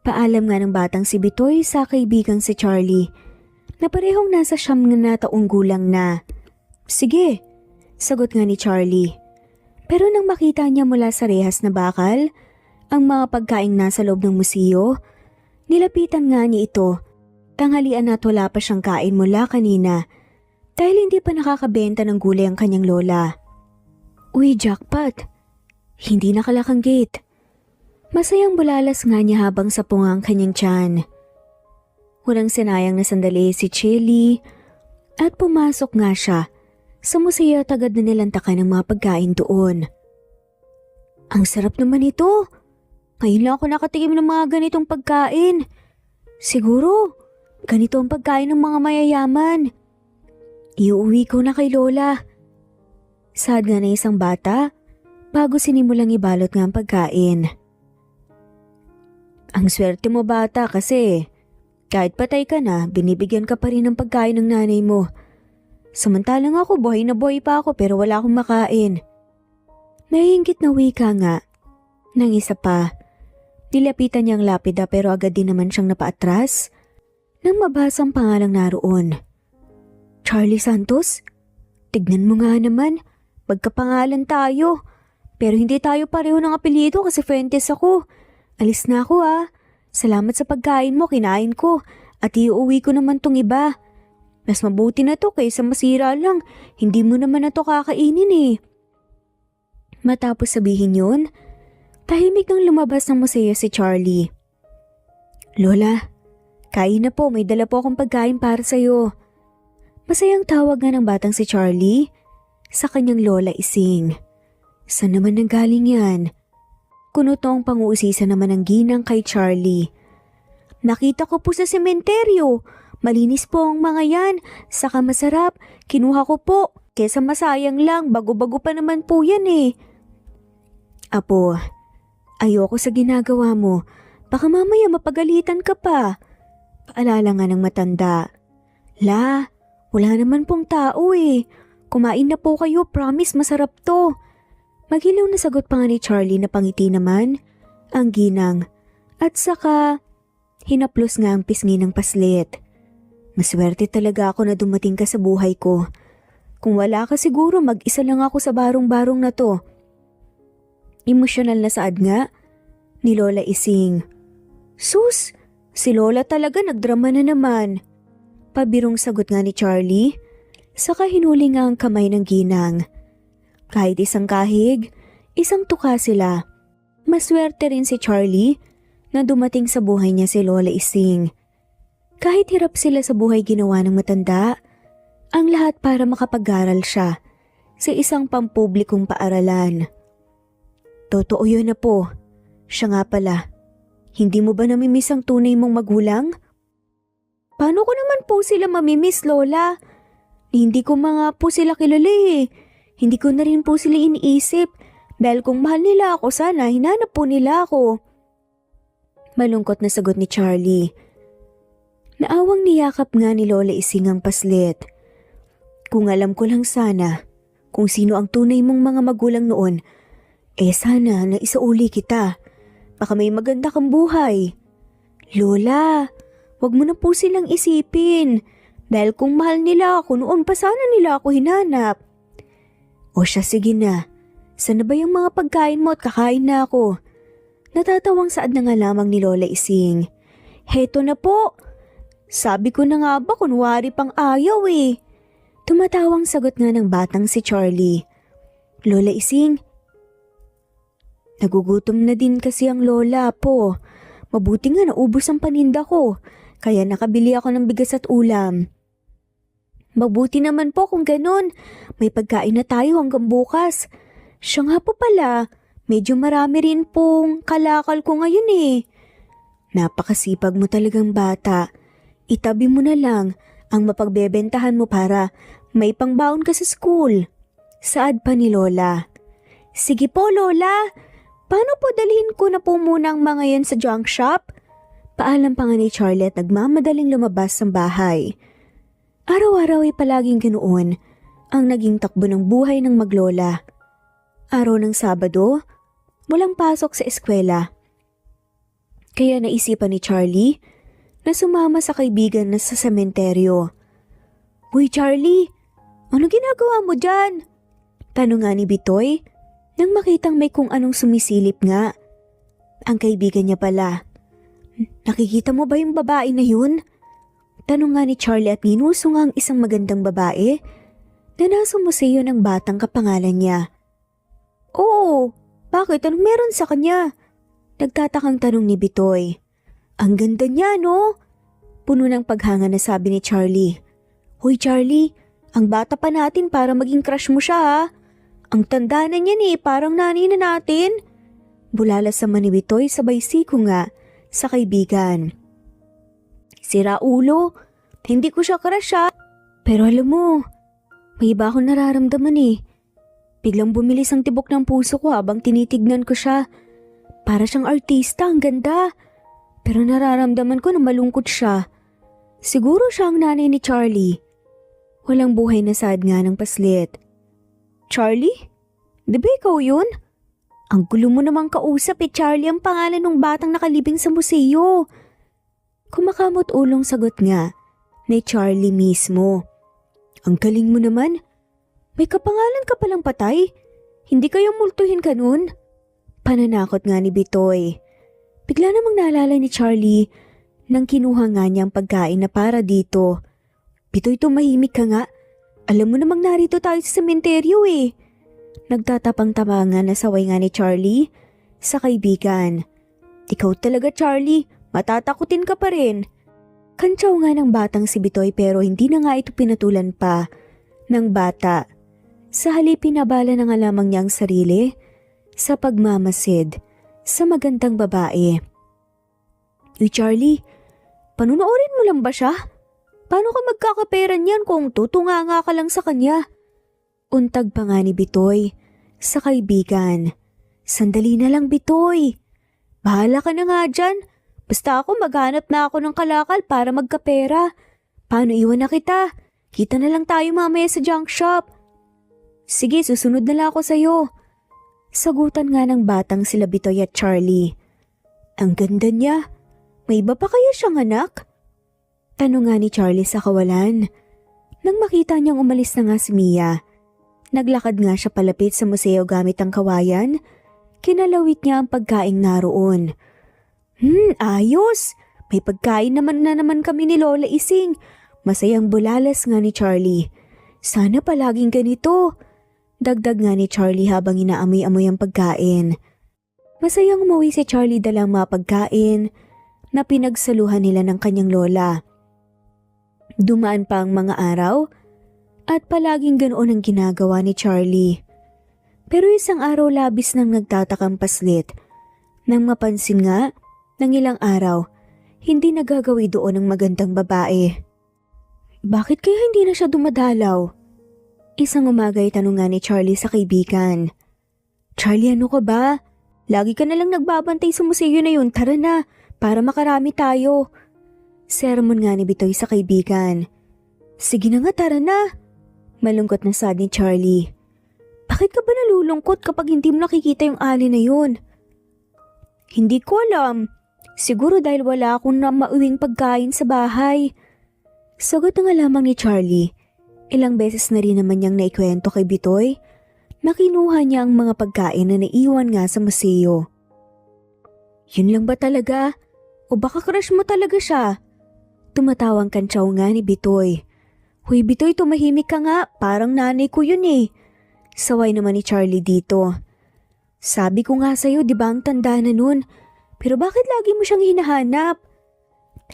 Paalam nga ng batang si Bitoy sa kaibigang si Charlie na parehong nasa 9 na taong gulang na. Sige, sagot nga ni Charlie. Pero nang makita niya mula sa rehas na bakal ang mga pagkaing nasa loob ng museo, nilapitan nga niya ito. Tanghalian at wala pa siyang kain mula kanina dahil hindi pa nakakabenta ng gulay ang kanyang lola. Uy, jackpot! Hindi nakalak ang gate. Masayang bulalas nga niya habang sapunga ang kanyang tiyan. Walang sinayang na sandali si Chili at pumasok nga siya sa museo at agad na nilantakan ng mga pagkain doon. Ang sarap naman ito. Ngayon lang ako nakatikim ng mga ganitong pagkain. Siguro, Ganito ang pagkain ng mga mayayaman. Iuwi ko na kay Lola. Sad nga na isang bata bago sinimulang ibalot nga ang pagkain. Ang swerte mo bata kasi kahit patay ka na, binibigyan ka pa rin ng pagkain ng nanay mo. Samantalang ako, buhay na buhay pa ako pero wala akong makain. Naiinggit na wika nga. Nang isa pa, nilapitan niya ang lapida pero agad din naman siyang napaatras nang mabasa ang pangalang naroon. Charlie Santos? Tignan mo nga naman, magkapangalan tayo. Pero hindi tayo pareho ng apelyido kasi Fuentes ako. Alis na ako ah. Salamat sa pagkain mo, kinain ko. At iuwi ko naman tong iba. Mas mabuti na to kaysa masira lang. Hindi mo naman na to kakainin eh. Matapos sabihin yun, tahimik nang lumabas ng masaya si Charlie. Lola, kain na po, may dala po akong pagkain para sa'yo. Masayang tawag nga ng batang si Charlie sa kanyang lola Ising. Saan naman nanggaling yan? Kunutong panguusisa naman ang ginang kay Charlie. Nakita ko po sa sementeryo. Malinis po ang mga yan. Saka masarap. Kinuha ko po. Kesa masayang lang. Bago-bago pa naman po yan eh. Apo, ayoko sa ginagawa mo. Baka mamaya mapagalitan ka pa. Paalala nga ng matanda. La, wala naman pong tao eh. Kumain na po kayo. Promise masarap to. Magiliw na sagot pa nga ni Charlie na pangiti naman ang ginang at saka hinaplos nga ang pisngi ng paslit. Maswerte talaga ako na dumating ka sa buhay ko. Kung wala ka siguro mag-isa lang ako sa barong-barong na to. Emosyonal na saad nga ni Lola Ising. Sus, si Lola talaga nagdrama na naman. Pabirong sagot nga ni Charlie, saka hinuli nga ang kamay ng ginang. Kahit isang kahig, isang tuka sila. Maswerte rin si Charlie na dumating sa buhay niya si Lola Ising. Kahit hirap sila sa buhay ginawa ng matanda, ang lahat para makapag-aral siya sa isang pampublikong paaralan. Totoo yun na po. Siya nga pala. Hindi mo ba namimiss ang tunay mong magulang? Paano ko naman po sila mamimiss, Lola? Hindi ko mga po sila kilala eh. Hindi ko na rin po sila iniisip dahil kung mahal nila ako sana hinanap po nila ako. Malungkot na sagot ni Charlie. Naawang niyakap nga ni Lola Ising ang paslit. Kung alam ko lang sana kung sino ang tunay mong mga magulang noon, sana na isauli kita. Baka may maganda kang buhay. Lola, wag mo na po silang isipin dahil kung mahal nila ako noon pa sana nila ako hinanap. O siya, sige na. Saan na ba yung mga pagkain mo at kakain na ako? Natatawang saad na nga lamang ni Lola Ising. Heto na po. Sabi ko na nga ba kunwari pang ayaw eh. Tumatawang sagot nga ng batang si Charlie. Lola Ising, nagugutom na din kasi ang lola po. Mabuti nga naubos ang paninda ko. Kaya nakabili ako ng bigas at ulam. Mabuti naman po kung ganun. May pagkain na tayo hanggang bukas. Siya nga po pala, medyo marami rin pong kalakal ko ngayon eh. Napakasipag mo talagang bata. Itabi mo na lang ang mapagbebentahan mo para may pangbaon ka sa school. Saad pa ni Lola. Sige po Lola, paano po dalhin ko na po muna ang mga yan sa junk shop? Paalam pa nga ni Charlie at nagmamadaling lumabas ng bahay. Araw-araw ay palaging ganoon ang naging takbo ng buhay ng maglola. Araw ng Sabado, walang pasok sa eskwela. Kaya naisipan ni Charlie na sumama sa kaibigan na sa sementeryo. Uy Charlie, ano ginagawa mo dyan? Tanong nga ni Bitoy nang makitang may kung anong sumisilip nga. Ang kaibigan niya pala. Nakikita mo ba yung babae na yun? Tanong nga ni Charlie at ninuso nga ang isang magandang babae na nasa museo ng batang kapangalan niya. Oo, bakit? Anong meron sa kanya? Nagtatakang tanong ni Bitoy. Ang ganda niya, no? Puno ng paghanga na sabi ni Charlie. Hoy Charlie, ang bata pa natin para maging crush mo siya ha. Ang tanda na niyan eh, parang nanay na natin. Bulalas naman ni Bitoy sabay siko nga sa kaibigan. Sira ulo. Hindi ko siya crush ha. Pero alam mo, may iba akong nararamdaman eh. Biglang bumilis ang tibok ng puso ko habang tinitignan ko siya. Para siyang artista, ang ganda. Pero nararamdaman ko na malungkot siya. Siguro siya ang nanay ni Charlie. Walang buhay na sad nga ng paslit. Charlie? Di ba ikaw yun? Ang gulo mo namang kausap eh, Charlie ang pangalan ng batang nakalibing sa museo. Kumakamot ulong sagot nga ni Charlie mismo. Ang galing mo naman. May kapangalan ka palang patay. Hindi kayo multuhin ka nun? Pananakot nga ni Bitoy. Bigla namang naalala ni Charlie nang kinuha nga niya ang pagkain na para dito. Bitoy, tumahimik ka nga. Alam mo namang narito tayo sa sementeryo eh. Nagtatapang-tapangan na saway nga ni Charlie sa kaibigan. Ikaw talaga Charlie, matatakutin ka pa rin. Kantsaw nga ng batang si Bitoy pero hindi na nga ito pinatulan pa ng bata. Sa halip pinabala na nga lamang niya ang sarili sa pagmamasid sa magandang babae. Uy Charlie, panunoorin mo lang ba siya? Paano ka magkakapera niyan kung tutunganga ka lang sa kanya? Untag pa nga ni Bitoy sa kaibigan. Sandali na lang Bitoy. Bahala ka na nga dyan. Basta ako maghanap na ako ng kalakal para magkapera. Paano iwan na kita? Kita na lang tayo mamaya sa junk shop. Sige, susunod na lang ako sa'yo. Sagutan nga ng batang sila Bitoy at Charlie. Ang ganda niya. May iba pa kaya siyang anak? Tanong nga ni Charlie sa kawalan. Nang makita niyang umalis na nga si Mia, naglakad nga siya palapit sa museo gamit ang kawayan. Kinalawit niya ang pagkaing naroon. Ayos! May pagkain naman kami ni Lola Ising. Masayang bulalas nga ni Charlie. Sana palaging ganito. Dagdag nga ni Charlie habang inaamoy-amoy ang pagkain. Masayang umuwi si Charlie dalang mga pagkain na pinagsaluhan nila ng kanyang lola. Dumaan pa ang mga araw at palaging ganoon ang ginagawa ni Charlie. Pero isang araw labis nang nagtatakang paslit nang mapansin nga ng ilang araw hindi nagagawi doon ang magandang babae. Bakit kaya hindi na siya dumadalaw? Isang umaga ay tanong nga ni Charlie sa kaibigan. Charlie, ano ka ba? Lagi ka nalang nagbabantay sa museo na yun. Tara na, para makarami tayo. Sermon nga ni Bitoy sa kaibigan. Sige na nga, tara na. Malungkot na sad ni Charlie. Bakit ka ba nalulungkot kapag hindi mo nakikita yung ali na yun? Hindi ko alam. Siguro dahil wala akong na mauwing pagkain sa bahay. Sagot na nga lamang ni Charlie. Ilang beses na rin naman niyang naikwento kay Bitoy na kinuha niya ang mga pagkain na naiwan nga sa museo. Yun lang ba talaga? O baka crush mo talaga siya? Tumatawang kantsaw nga ni Bitoy. Huy Bitoy, tumahimik ka nga, parang nanay ko yun eh. Saway naman ni Charlie dito. Sabi ko nga sa'yo, di ba ang tanda na nun? Pero bakit lagi mo siyang hinahanap?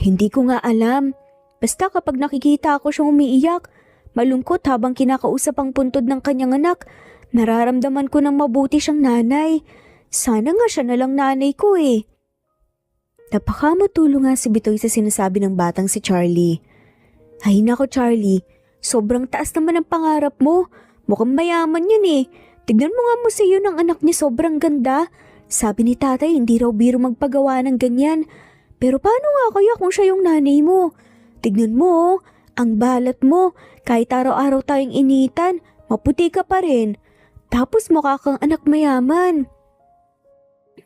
Hindi ko nga alam. Basta kapag nakikita ako siyang umiiyak, malungkot habang kinakausap ang puntod ng kanyang anak, nararamdaman ko ng mabuti siyang nanay. Sana nga siya nalang nanay ko eh. Napakamatulong nga si Bitoy sa sinasabi ng batang si Charlie. Ay nako Charlie, sobrang taas naman ang pangarap mo. Mukhang mayaman yun eh. Tignan mo nga museo ng anak niya, sobrang ganda. Sabi ni tatay hindi raw biro magpagawa ng ganyan. Pero paano nga kaya kung siya yung nanay mo? Tignan mo oh, ang balat mo. Kahit araw-araw tayong initan, maputi ka pa rin. Tapos mukha kang anak mayaman.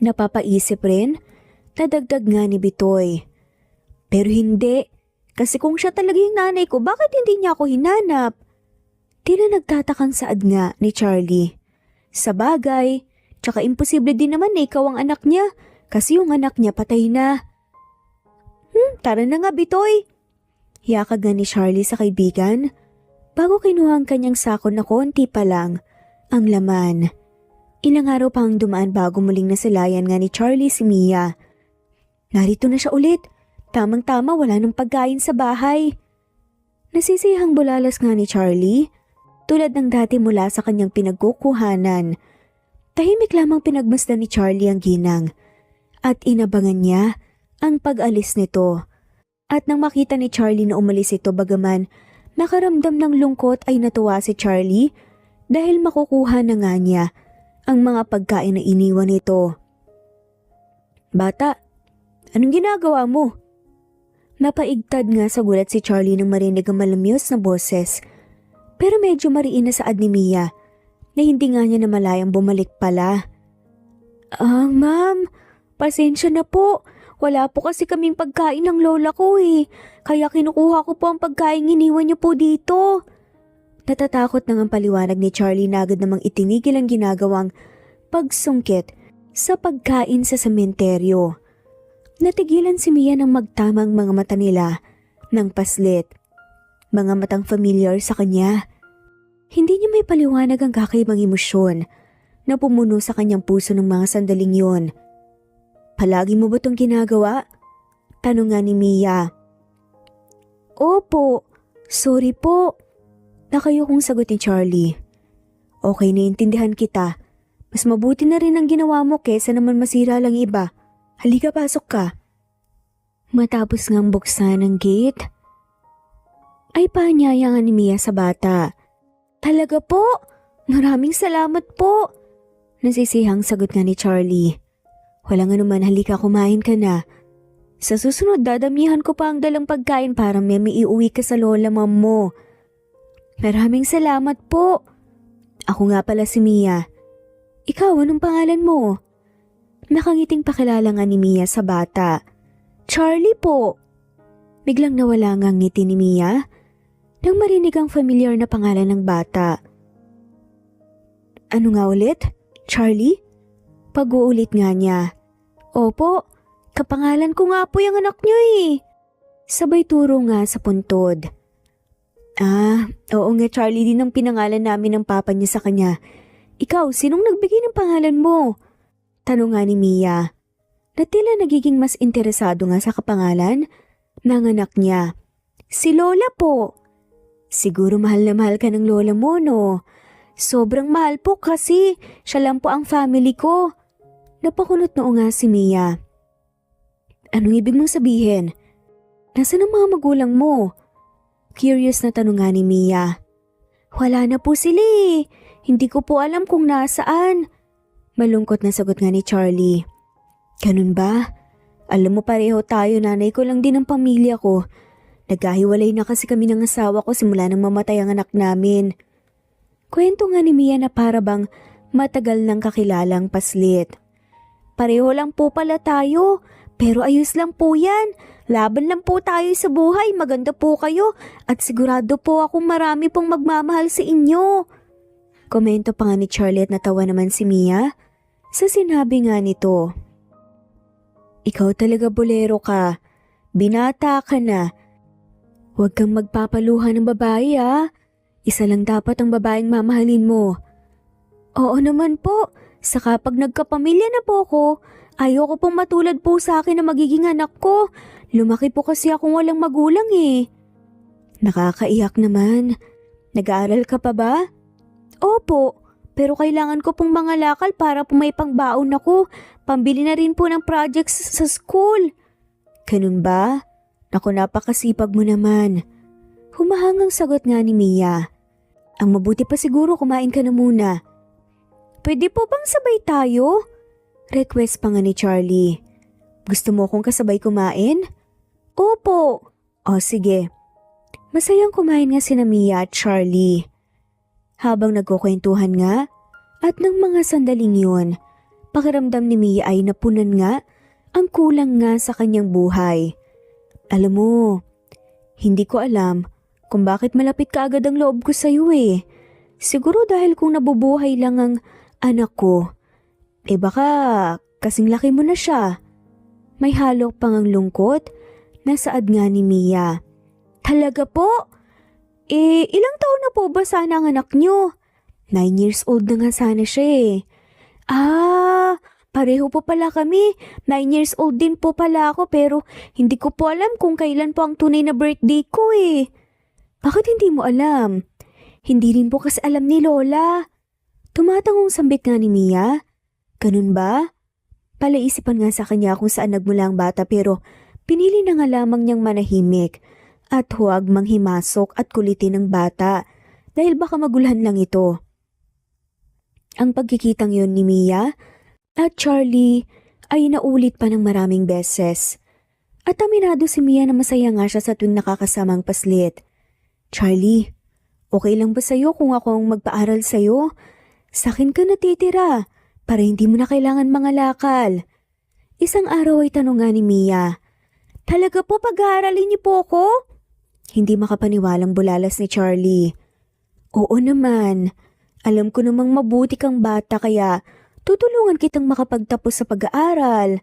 Napapaisip rin, nadagdag nga ni Bitoy. Pero hindi, kasi kung siya talaga yung nanay ko, bakit hindi niya ako hinanap? Tila nagtatakang saad nga ni Charlie. Sa bagay, tsaka imposible din naman na ikaw ang anak niya, kasi yung anak niya patay na. Tara na nga Bitoy. Hiyakag nga ni Charlie sa kaibigan, bago kinuha ang kanyang sako na konti pa lang ang laman. Ilang araw pang dumaan bago muling nasilayan nga ni Charlie si Mia. Narito na siya ulit. Tamang-tama wala nang pagkain sa bahay. Nasisihang bulalas nga ni Charlie, tulad ng dati mula sa kanyang pinagkukuhanan. Tahimik lamang pinagmasdan ni Charlie ang ginang at inabangan niya ang pag-alis nito. At nang makita ni Charlie na umalis ito bagaman nakaramdam ng lungkot ay natuwa si Charlie dahil makukuha na nga niya ang mga pagkain na iniwan nito. "Bata, anong ginagawa mo?" Napaigtad nga sa gulat si Charlie nang marinig ang malamyos na boses. Pero medyo mariin na saad ni Mia na hindi nga niya namalayang bumalik pala. Ma'am, pasensya na po. Wala po kasi kaming pagkain ng lola ko eh. Kaya kinukuha ko po ang pagkain iniwan niyo po dito." Natatakot nang ang paliwanag ni Charlie na agad namang itinigil ang ginagawang pagsungkit sa pagkain sa sementeryo. Natigilan si Mia nang magtamang mga mata nila ng paslit. Mga matang familiar sa kanya. Hindi niya may paliwanag ang kakaibang emosyon na pumuno sa kanyang puso ng mga sandaling yon. "Palagi mo ba itong ginagawa?" tanong nga ni Mia. "Opo, sorry po." Nakayukong sagot ni Charlie. "Okay, naiintindihan kita. Mas mabuti na rin ang ginawa mo kesa naman masira lang iba. Halika, pasok ka." Matapos ngang buksan ang gate, ay paanyaya nga ni Mia sa bata. "Talaga po? Maraming salamat po." Nasisihang sagot nga ni Charlie. "Walang anuman, halika, kumain ka na. Sa susunod dadamihan ko pa ang dalang pagkain para may iuwi ka sa lola ma'am mo." "Maraming salamat po." "Ako nga pala si Mia. Ikaw, anong pangalan mo?" Nakangiting pakilala nga ni Mia sa bata. "Charlie po." Biglang nawala nga ang ngiti ni Mia nang marinig ang familiar na pangalan ng bata. "Ano nga ulit? Charlie?" Pag-uulit nga niya. "Opo, kapangalan ko nga po yung anak niyo eh." Sabay turo nga sa puntod. Oo nga, Charlie din ang pinangalan namin ng papa niya sa kanya. Ikaw, sinong nagbigay ng pangalan mo? Tanong nga ni Mia. Na tila nagiging mas interesado nga sa kapangalan ng anak niya. "Si Lola po." "Siguro mahal na mahal ka ng lola mo, no?" "Sobrang mahal po kasi siya lang po ang family ko." Napakunot noo nga si Mia. "Anong ibig mong sabihin? Nasaan ang mga magulang mo?" Curious na tanong nga ni Mia. "Wala na po sila eh. Hindi ko po alam kung nasaan." Malungkot na sagot nga ni Charlie. "Ganun ba? Alam mo, pareho tayo, nanay ko lang din ang pamilya ko. Nagkahiwalay na kasi kami ng asawa ko simula nang mamatay ang anak namin." Kwento nga ni Mia na para bang matagal nang kakilalang paslit. "Pareho lang po pala tayo, pero ayos lang po yan. Laban lang po tayo sa buhay, maganda po kayo at sigurado po akong marami pong magmamahal sa inyo." Komento pa nga ni Charlie at natawa naman si Mia sa sinabi nga nito. "Ikaw talaga bolero ka. Binata ka na. Huwag kang magpapaluha ng babae ah. Isa lang dapat ang babaeng mamahalin mo." "Oo naman po. Saka pag nagkapamilya na po ko, ayoko pong matulad po sa akin na magiging anak ko. Lumaki po kasi akong walang magulang eh." Nakakaiyak naman. "Nag-aaral ka pa ba?" "Opo, pero kailangan ko pong mga lakal para po may pangbaon ako. Pambili na rin po ng projects sa school." "Ganun ba? Naku, napakasipag mo naman." Humahangang sagot nga ni Mia. "Ang mabuti pa siguro kumain ka na muna." "Pwede po bang sabay tayo?" Request pa nga ni Charlie. "Gusto mo kong kasabay kumain?" "Opo." "O sige." Masayang kumain nga sina Mia at Charlie. Habang nagkukwentuhan nga at ng mga sandaling yun, pakiramdam ni Mia ay napunan nga ang kulang nga sa kanyang buhay. "Alam mo, hindi ko alam kung bakit malapit ka agad ang loob ko sa'yo eh. Siguro dahil kung nabubuhay lang ang anak ko, baka kasing laki mo na siya." May halok pang ang lungkot na saad nga ni Mia. "Talaga po? Ilang taon na po ba sana ang anak niyo?" 9 years old na nga sana siya eh. Pareho po pala kami. 9 years old din po pala ako pero hindi ko po alam kung kailan po ang tunay na birthday ko eh." "Bakit hindi mo alam?" "Hindi rin po kasi alam ni Lola." Tumatangong sambit nga ni Mia. "Ganun ba?" Palaisipan nga sa kanya kung saan nagmula ang bata pero Pinili na nga lamang niyang manahimik at huwag manghimasok at kulitin ng bata dahil baka magulhan lang ito. Ang pagkikitang yun ni Mia at Charlie ay naulit pa ng maraming beses. At aminado si Mia na masaya nga siya sa tuwing nakakasamang paslit. Charlie, okay lang ba sa'yo kung ako ang magpaaral sa'yo? Sa'kin ka natitira para hindi mo na kailangan mangalakal. Isang araw ay tanong nga ni Mia, talaga po pag-aaralin niyo po ako? Hindi makapaniwalang bulalas ni Charlie. Oo naman. Alam ko namang mabuti kang bata kaya tutulungan kitang makapagtapos sa pag-aaral.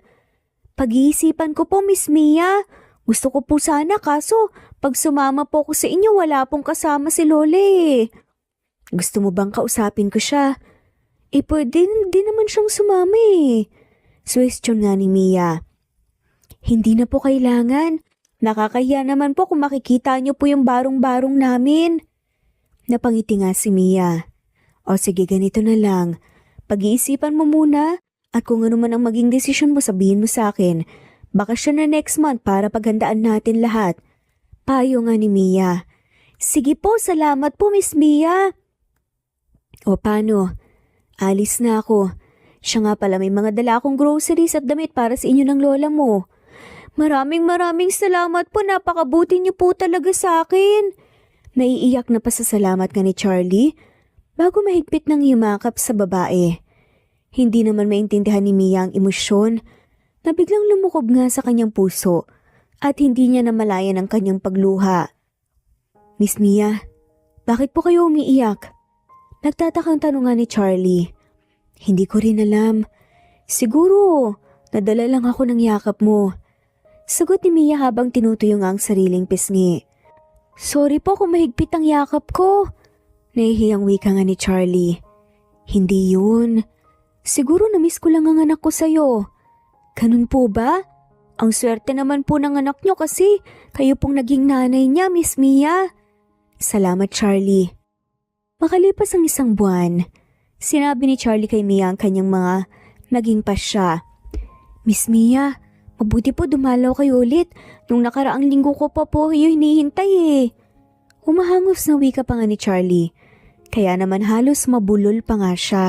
Pag-iisipan ko po, Miss Mia. Gusto ko po sana kaso pag sumama po ko sa inyo wala pong kasama si Lole. Gusto mo bang kausapin ko siya? Pwede din naman siyang sumama eh. Suwestyon nga ni Mia. Hindi na po kailangan. Nakakahiya naman po kung makikita niyo po yung barong-barong namin. Napangiti nga si Mia. O sige, ganito na lang. Pag-iisipan mo muna at kung ano man ang maging desisyon mo sabihin mo sa akin. Bakasyon na next month para paghandaan natin lahat. Payo nga ni Mia. Sige po, salamat po Miss Mia. O paano? Alis na ako. Siya nga pala may mga dala akong groceries at damit para sa inyo ng lola mo. Maraming salamat po, napakabuti niyo po talaga sa akin. Naiiyak na pasasalamat nga ni Charlie bago mahigpit ng yumakap sa babae. Hindi naman maintindihan ni Mia ang emosyon na biglang lumukob nga sa kanyang puso at hindi niya namalayan ang kanyang pagluha. Miss Mia, bakit po kayo umiiyak? Nagtatakang tanong nga ni Charlie. Hindi ko rin alam. Siguro, nadala lang ako ng yakap mo. Sagot ni Mia habang tinutuyo nga ang sariling pisngi. Sorry po kung mahigpit ang yakap ko. Nahihiyang wika nga ni Charlie. Hindi yun. Siguro na-miss ko lang ang anak ko sa'yo. Ganun po ba? Ang swerte naman po ng anak nyo kasi kayo pong naging nanay niya, Miss Mia. Salamat, Charlie. Makalipas ang isang buwan, sinabi ni Charlie kay Mia ang kanyang mga naging pasya. Miss Mia, mabuti po dumalaw kayo ulit. Nung nakaraang linggo ko pa po kayo hinihintay eh. Humahangos na wika pa nga ni Charlie. Kaya naman halos mabulol pa nga siya.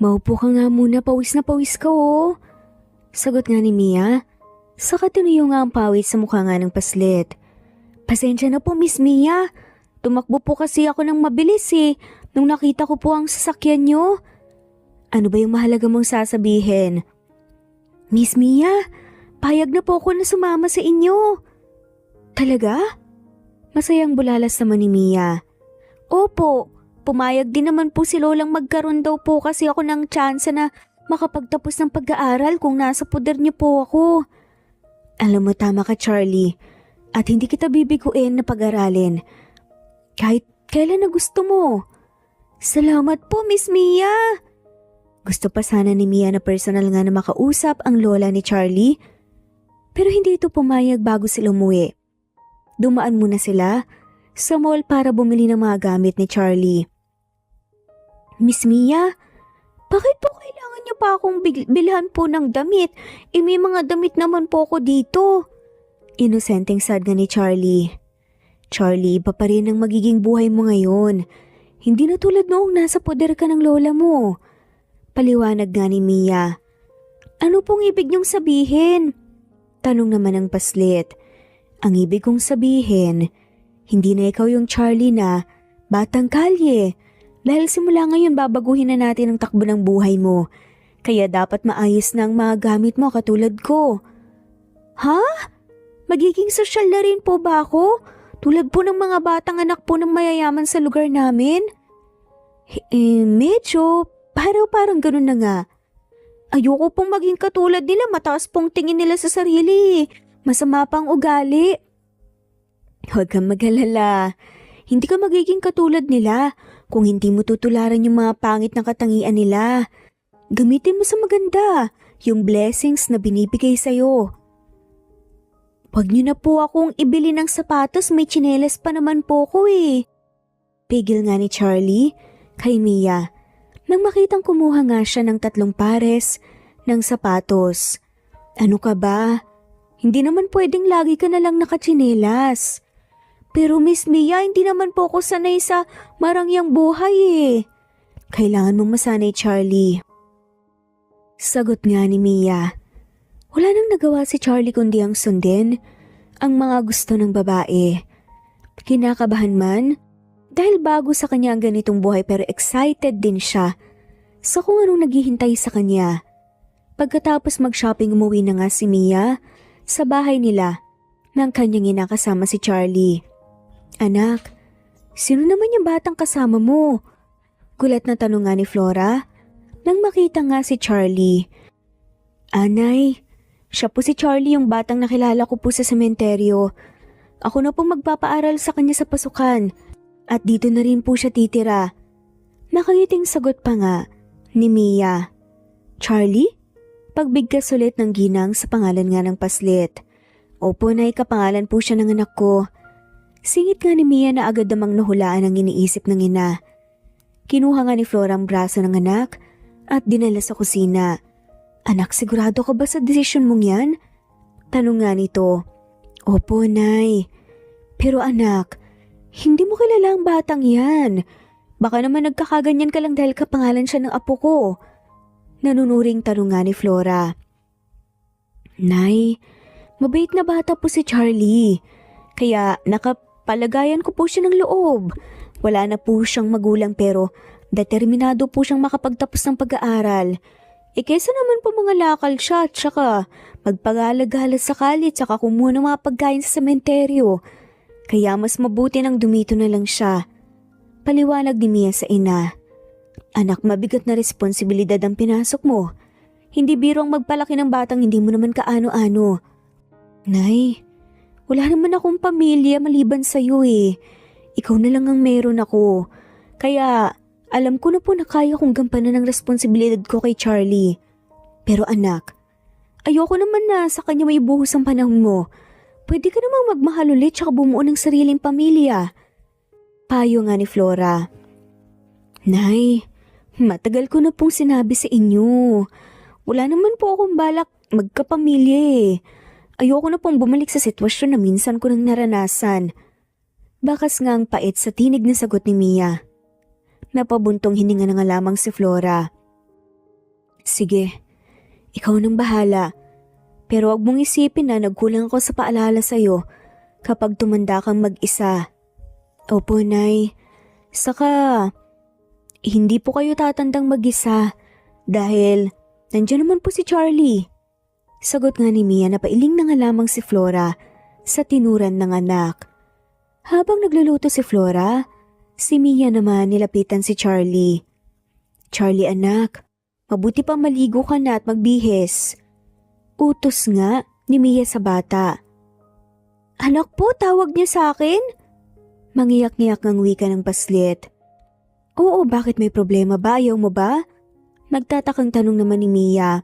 Maupo ka nga muna, pawis na pawis ka oh. Sagot nga ni Mia. Saka tinuyo nga ang pawis sa mukha nga ng paslit. Pasensya na po Miss Mia. Tumakbo po kasi ako ng mabilis eh. Nung nakita ko po ang sasakyan nyo. Ano ba yung mahalaga mong sasabihin? Miss Mia, payag na po ako na sumama sa inyo. Talaga? Masayang bulalas naman ni Mia. Opo, pumayag din naman po si Lolang magkaroon daw po kasi ako ng tsansa na makapagtapos ng pag-aaral kung nasa poder niyo po ako. Alam mo tama ka Charlie, at hindi kita bibiguin na pag-aralin. Kahit kailan na gusto mo. Salamat po Miss Mia. Gusto pa sana ni Mia na personal nga na makausap ang lola ni Charlie, pero hindi ito pumayag bago sila umuwi. Dumaan muna sila sa mall para bumili ng mga gamit ni Charlie. Miss Mia, bakit po kailangan niyo pa akong bilhan po ng damit? May mga damit naman po ako dito. Inosenteng sad nga ni Charlie. Charlie, iba pa rin ang magiging buhay mo ngayon. Hindi na tulad noong nasa poder ka ng lola mo. Paliwanag nga ni Mia. Ano pong ibig niyong sabihin? Tanong naman ng paslit. Ang ibig kong sabihin, hindi na ikaw yung Charlie na batang kalye. Dahil simula ngayon babaguhin na natin ang takbo ng buhay mo. Kaya dapat maayos na ang mga gamit mo katulad ko. Ha? Magiging sosyal na rin po ba ako? Tulad po ng mga batang anak po ng mayayaman sa lugar namin? Medyo. Parang ganun na nga. Ayoko pong maging katulad nila, mataas pong tingin nila sa sarili. Masama pang ugali. Huwag kang mag-alala. Hindi ka magiging katulad nila kung hindi mo tutularan yung mga pangit na katangian nila. Gamitin mo sa maganda yung blessings na binibigay sa'yo. Huwag niyo na po akong ibili ng sapatos, may tsinelas pa naman po ko eh. Pigil nga ni Charlie kay Mia nang makitang kumuha nga siya ng 3 pares ng sapatos. Ano ka ba? Hindi naman pwedeng lagi ka na lang nakatsinelas. Pero Miss Mia, hindi naman po ako sanay sa marangyang buhay eh. Kailangan mong masanay, Charlie. Sagot nga ni Mia. Wala nang nagawa si Charlie kundi ang sundin ang mga gusto ng babae. Kinakabahan man dahil bago sa kanya ang ganitong buhay pero excited din siya sa kung anong naghihintay sa kanya. Pagkatapos mag-shopping umuwi na nga si Mia sa bahay nila ng kanyang ina kasama si Charlie. Anak, sino naman yung batang kasama mo? Gulat na tanong nga ni Flora nang makita nga si Charlie. Anay, siya po si Charlie yung batang nakilala ko po sa sementeryo. Ako na po magpapaaral sa kanya sa pasukan at dito na rin po siya titira. Nakangiting sagot pa nga ni Mia. Charlie? Pagbigkas ulit ng ginang sa pangalan nga ng paslit. Opo nay, kapangalan po siya ng anak ko. Singit nga ni Mia na agad namang nahulaan ang iniisip ng ina. Kinuha nga ni Flora ang braso ng anak at dinala sa kusina. Anak, sigurado ka ba sa desisyon mong yan? Tanong nga nito. Opo, nay. Pero anak, hindi mo kilala ang batang yan. Baka naman nagkakaganyan ka lang dahil kapangalan siya ng apo ko. Nanunuring tanong nga ni Flora. Nay, mabait na bata po si Charlie. Kaya nakapalagayan ko po siya ng loob. Wala na po siyang magulang pero determinado po siyang makapagtapos ng pag-aaral. Kesa naman po mga lakal siya at saka magpagalag-galag sa kalit saka kumuha ng mga pagkain sa sementeryo. Kaya mas mabuti nang dumito na lang siya. Paliwanag ni Mia sa ina. Anak, mabigat na responsibilidad ang pinasok mo. Hindi biro ang magpalaki ng batang hindi mo naman kaano-ano. Nay, wala naman akong pamilya maliban sa'yo eh. Ikaw na lang ang meron ako. Kaya alam ko na po na kaya kong gampanan ng responsibilidad ko kay Charlie. Pero anak, ayoko naman na sa kanya may buhos ang panahon mo. Pwede ka namang magmahal ulit tsaka bumuo ng sariling pamilya. Payo nga ni Flora. Nay, matagal ko na pong sinabi sa inyo. Wala naman po akong balak magkapamilya eh. Ayoko na pong bumalik sa sitwasyon na minsan ko nang naranasan. Bakas nga ang pait sa tinig na sagot ni Mia. Napabuntong hininga na nga lamang si Flora. Sige, ikaw nang bahala. Pero wag mong isipin na nagkulang ako sa paalala sa'yo kapag tumanda kang mag-isa. Opo, Nay. Saka, hindi po kayo tatandang mag-isa dahil nandiyan naman po si Charlie. Sagot nga ni Mia na pailing na nga lamang si Flora sa tinuran ng anak. Habang nagluluto si Flora, si Mia naman nilapitan si Charlie. Charlie anak, mabuti pa maligo ka na at magbihis. Utos nga ni Mia sa bata. Anak po, tawag niya sa akin? Mangiyak-ngiyak ng wika ng paslit. Oo, bakit may problema ba? Ayaw mo ba? Nagtatakang tanong naman ni Mia.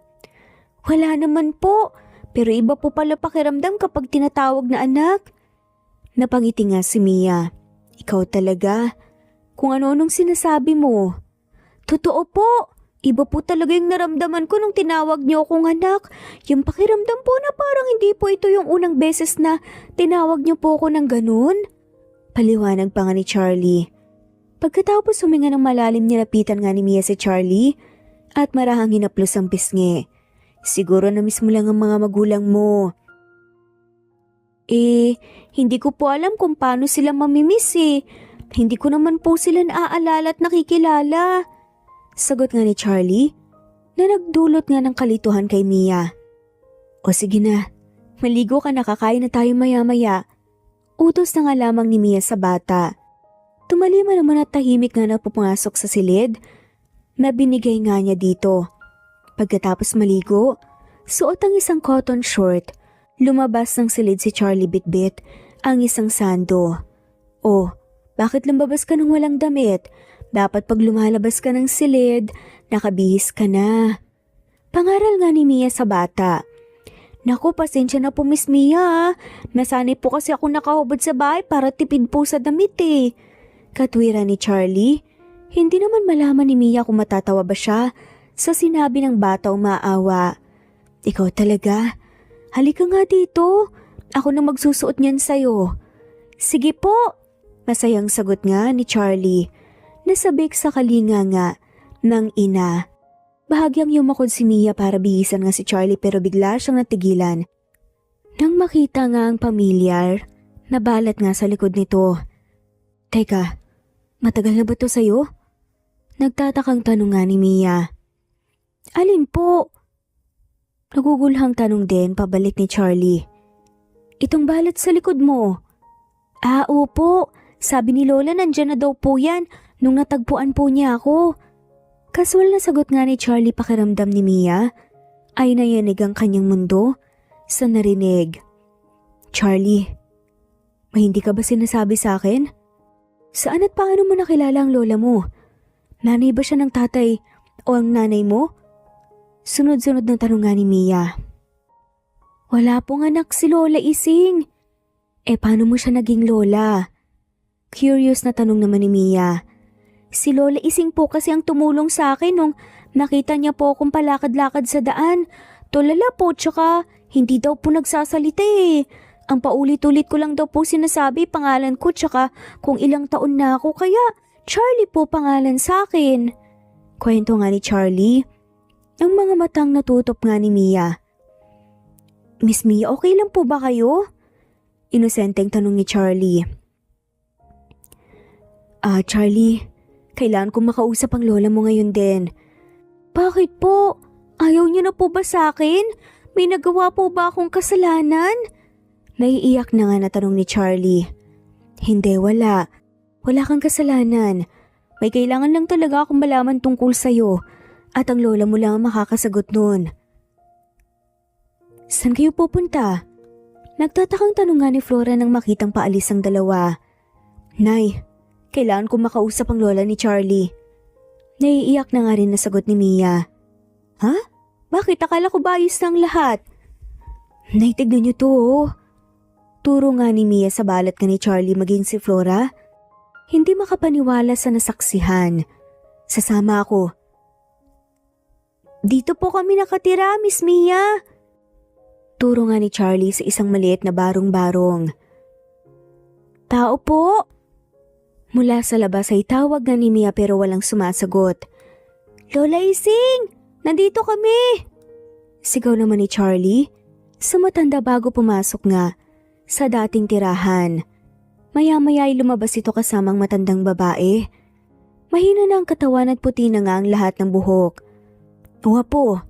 Wala naman po, pero iba po pala pakiramdam kapag tinatawag na anak. Napangiti nga si Mia. Ikaw talaga. Kung ano-anong sinasabi mo. Totoo po. Iba po talaga yung naramdaman ko nung tinawag niyo akong anak. Yung pakiramdam po na parang hindi po ito yung unang beses na tinawag niyo po ako ng ganun. Paliwanag pa nga ni Charlie. Pagkatapos huminga ng malalim nilapitan nga ni Mia si Charlie at marahang hinaplos ang pisngi. Siguro na mismo lang ang mga magulang mo. Hindi ko po alam kung paano sila mamimiss eh. Hindi ko naman po sila naaalala at nakikilala. Sagot nga ni Charlie na nagdulot nga ng kalituhan kay Mia. O sige na, maligo ka na, kakain na tayo maya-maya. Utos na nga lamang ni Mia sa bata. Tumalima naman at tahimik nga na pumasok sa silid na binigay nga niya dito. Pagkatapos maligo, suot ang isang cotton short. Lumabas ng silid si Charlie Bitbit ang isang sando. Oh, bakit lumabas ka nang walang damit? Dapat pag lumalabas ka ng silid, nakabihis ka na. Pangaral nga ni Mia sa bata. Naku, pasensya na po Miss Mia. Nasanay po kasi ako nakahubad sa bahay para tipid po sa damit eh. Katwira ni Charlie. Hindi naman malaman ni Mia kung matatawa ba siya sa sinabi ng bata o maawa. Ikaw talaga. Halika nga dito. Ako na magsusuot niyan sa'yo. Sige po. Masayang sagot nga ni Charlie. Nasabik sa kalinga nga ng ina. Bahagyang yumakod si Mia para bihisan nga si Charlie pero bigla siyang natigilan. Nang makita nga ang pamilyar, nabalat nga sa likod nito. Teka, matagal na ba to sa'yo? Nagtatakang tanong nga ni Mia. Alin po? Nagugulhang tanong din pabalik ni Charlie. Itong balat sa likod mo. Ah, opo. Sabi ni Lola nandyan na daw po yan nung natagpuan po niya ako. Kaswal na sagot nga ni Charlie pakiramdam ni Mia ay nayanig ang kanyang mundo sa narinig. Charlie, may hindi ka ba sinasabi sa akin? Saan at paano mo nakilala ang lola mo? Nanay ba siya ng tatay o ang nanay mo? Sunod-sunod na tanong nga ni Mia. Wala pong anak si Lola Ising. Paano mo siya naging lola? Curious na tanong naman ni Mia. Si Lola Ising po kasi ang tumulong sa akin nung nakita niya po akong palakad-lakad sa daan. Tulala po tsaka hindi daw po nagsasalita eh. Ang paulit-ulit ko lang daw po sinasabi pangalan ko tsaka kung ilang taon na ako kaya Charlie po pangalan sa akin. Kwento nga ni Charlie. Ang mga matang natutop nga ni Mia. Miss Mia, okay lang po ba kayo? Inosenteng tanong ni Charlie. Charlie, kailangan kong makausap ang lola mo ngayon din. Bakit po? Ayaw niyo na po ba sa akin? May nagawa po ba akong kasalanan? Naiiyak na nga na tanong ni Charlie. Hindi, wala. Wala kang kasalanan. May kailangan lang talaga akong malaman tungkol sa'yo. At ang lola mo lang ang makakasagot nun. Saan kayo pupunta? Nagtatakang tanong nga ni Flora nang makitang paalis ang dalawa. Nay, kailangan kong makausap ang lola ni Charlie. Naiiyak na nga rin na sagot ni Mia. Ha? Bakit? Akala ko ba ayos na ang lahat? Nay, tignan niyo to oh. Turo nga ni Mia sa balat nga ni Charlie maging si Flora. Hindi makapaniwala sa nasaksihan. Sasama ako. Dito po kami nakatira, Miss Mia. Turo nga ni Charlie sa isang maliit na barong-barong. Tao po. Mula sa labas ay tawag nga ni Mia pero walang sumasagot. Lola Ising, nandito kami. Sigaw naman ni Charlie sa matanda bago pumasok nga sa dating tirahan. Maya-maya ay lumabas ito kasamang matandang babae. Mahina na ang katawan at puti na nga ang lahat ng buhok. O apo,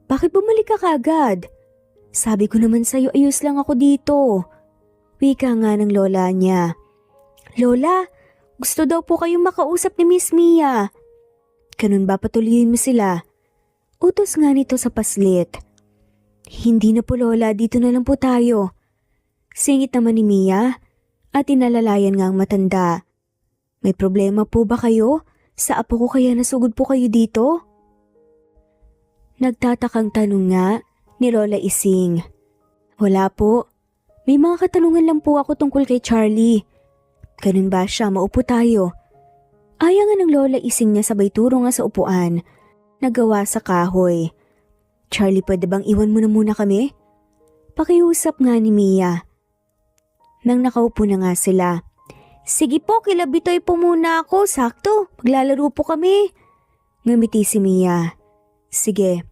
bakit bumalik ka kagad? Sabi ko naman sa'yo ayos lang ako dito. Wika nga ng lola niya. Lola, gusto daw po kayong makausap ni Miss Mia. Ganun ba patuloyin mo sila? Utos nga nito sa paslit. Hindi na po lola, dito na lang po tayo. Singit naman ni Mia at inalalayan nga ang matanda. May problema po ba kayo? Sa apo ko kaya nasugod po kayo dito? Nagtatakang tanong nga ni Lola Ising. Wala po. May mga katanungan lang po ako tungkol kay Charlie. Ganun ba siya? Maupo tayo. Ayaw nga ng Lola Ising niya sabay turo nga sa upuan. Nagawa sa kahoy. Charlie, pwede bang iwan mo na muna kami? Pakiusap nga ni Mia. Nang nakaupo na nga sila. Sige po, kilabitoy po muna ako. Sakto, maglalaro po kami. Ngumiti si Mia. Sige.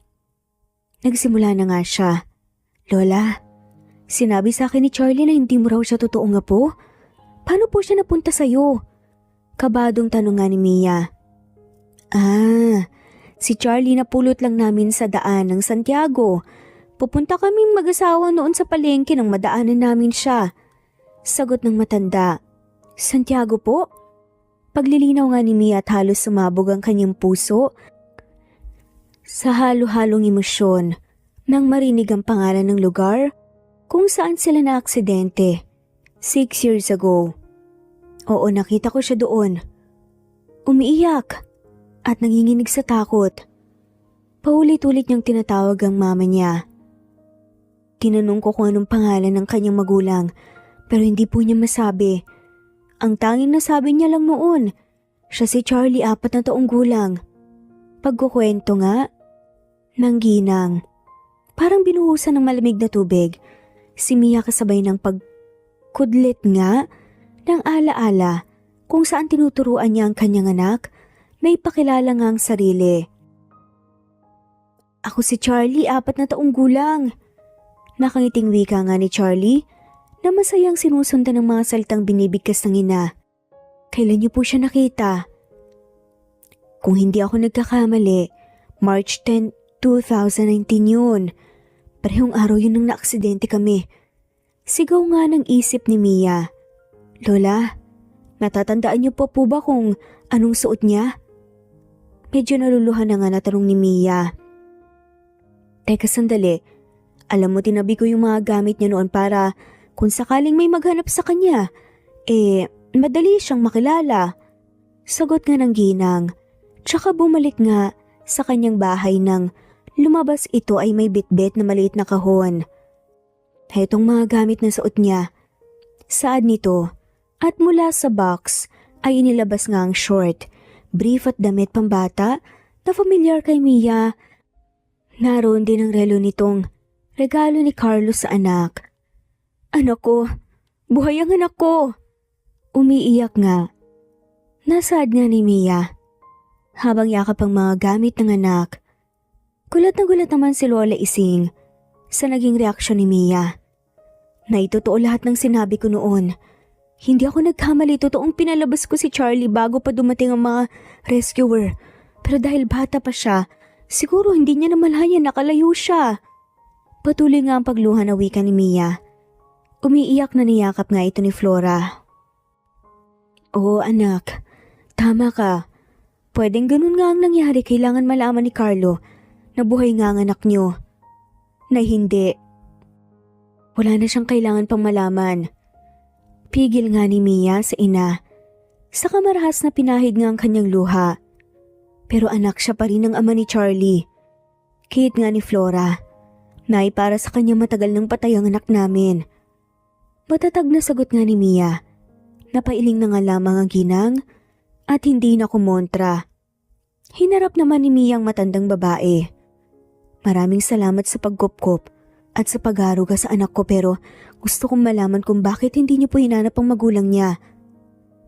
Nagsimula na nga siya. Lola, sinabi sa akin ni Charlie na hindi mo raw siya totoong apo. Paano po siya napunta sa'yo? Kabadong tanong nga ni Mia. Si Charlie napulot lang namin sa daan ng Santiago. Pupunta kaming mag-asawa noon sa palengke nang madaanan namin siya. Sagot ng matanda. Santiago po? Paglilinaw nga ni Mia at halos sumabog ang kanyang puso sa halo-halong emosyon nang marinig ang pangalan ng lugar kung saan sila na-aksidente 6 years ago. Oo, nakita ko siya doon. Umiiyak at nanginginig sa takot. Paulit-ulit niyang tinatawag ang mama niya. Tinanong ko kung anong pangalan ng kanyang magulang pero hindi po niya masabi. Ang tanging nasabi niya lang noon, siya si Charlie 4 na taong gulang. Pagkukwento nga, ng ginang. Parang binuhusan ng malamig na tubig. Si Mia kasabay ng pagkudlit nga ng alaala kung saan tinuturuan niya ang kanyang anak na ipakilala nga ang sarili. Ako si Charlie, 4 na taong gulang. Nakangiting wika nga ni Charlie na masayang sinusundan ng mga salitang binibigkas ng ina. Kailan niyo po siya nakita? Kung hindi ako nagkakamali, March 10, 2019 yun. Parehong araw yun nang naaksidente kami. Sigaw nga ng isip ni Mia. Lola, natatandaan niyo pa po ba kung anong suot niya? Medyo naluluhan na nga na tanong ni Mia. Teka sandali, alam mo tinabi ko yung mga gamit niya noon para kung sakaling may maghanap sa kanya, madali siyang makilala. Sagot nga ng ginang, tsaka bumalik nga sa kanyang bahay nang lumabas ito ay may bitbit na maliit na kahon. Hetong mga gamit na suot niya. Saad nito at mula sa box ay inilabas nga ang short, brief at damit pambata na familiar kay Mia. Naroon din ang relo nitong regalo ni Carlos sa anak. Anak ko, buhay ang anak ko! Umiiyak nga. Nasaad nga ni Mia habang yakap ang mga gamit ng anak. Gulat na gulat naman si Lola Ising sa naging reaksyon ni Mia. Naitotoo lahat ng sinabi ko noon. Hindi ako nagkamali, totoong pinalabas ko si Charlie bago pa dumating ang mga rescuer. Pero dahil bata pa siya, siguro hindi niya namalayan nakalayo siya. Patuloy nga ang pagluha na wika ni Mia. Umiiyak na niyakap nga ito ni Flora. Oo anak, tama ka. Pwedeng ganun nga ang nangyari, kailangan malaman ni Carlo na buhay nga ang anak niyo. Na hindi. Wala na siyang kailangan pang malaman. Pigil nga ni Mia sa ina. Sa kamarahas na pinahid nga ang kanyang luha. Pero anak siya pa rin ang ama ni Charlie. Kit nga ni Flora. Nay para sa kanya matagal nang patay ang anak namin. Matatag na sagot nga ni Mia. Napailing na nga lamang ang ginang at hindi na kumontra. Hinarap naman ni Mia ang matandang babae. Maraming salamat sa pagkupkop at sa pag-aruga sa anak ko pero gusto kong malaman kung bakit hindi niyo po hinanap ang magulang niya.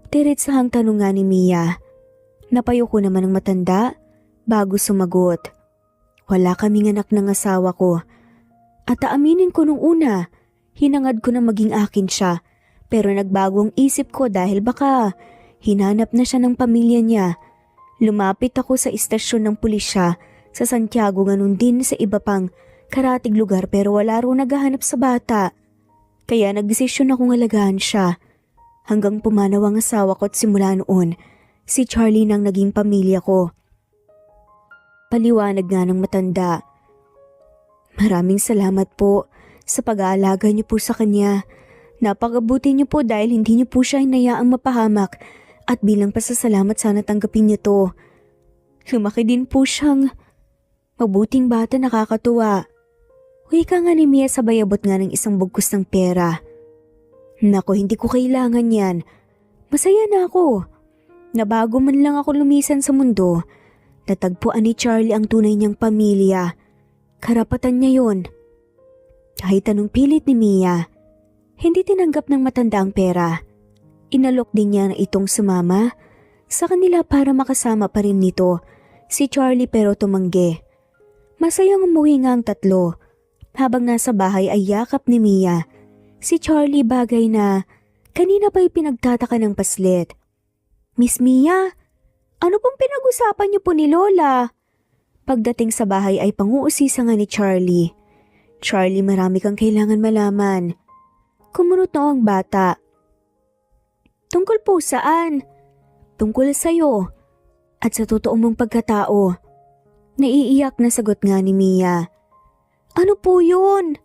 Diretsahang tanong nga ni Mia. Napayo ko naman ang matanda bago sumagot. Wala kaming anak ng asawa ko. At aaminin ko nung una, hinangad ko na maging akin siya. Pero nagbago ang isip ko dahil baka hinanap na siya ng pamilya niya. Lumapit ako sa istasyon ng pulisya sa Santiago ganun din sa iba pang karatig lugar pero wala raw naghahanap sa bata. Kaya nagdesisyon akong alagaan siya. Hanggang pumanaw ang asawa ko at simula noon, si Charlie nang naging pamilya ko. Paliwanag nga ng matanda. Maraming salamat po sa pag-aalaga niyo po sa kanya. Napakabuti niyo po dahil hindi niyo po siya hinayaang mapahamak at bilang pasasalamat sana tanggapin niyo to. Lumaki din po siyang mabuting bata, nakakatuwa. Wika nga ni Mia sabay abot nga ng isang bugkos ng pera. Nako, hindi ko kailangan yan. Masaya na ako. Nabago man lang ako lumisan sa mundo. Natagpuan ni Charlie ang tunay niyang pamilya. Karapatan niya yon. Kahit anong pilit ni Mia, hindi tinanggap ng matanda ang pera. Inalok din niya na itong sumama sa kanila para makasama pa rin nito si Charlie pero tumanggi. Masayang umuwi nga ang tatlo. Habang nasa bahay ay yakap ni Mia si Charlie, bagay na kanina pa'y pinagtataka ng paslit. Miss Mia, ano pong pinag-usapan niyo po ni Lola? Pagdating sa bahay ay panguusisa nga ni Charlie. Charlie, marami kang kailangan malaman. Kumunot na ang bata. Tungkol po saan? Tungkol sa'yo at sa totoo mong pagkatao. Naiiyak na sagot nga ni Mia. Ano po yun?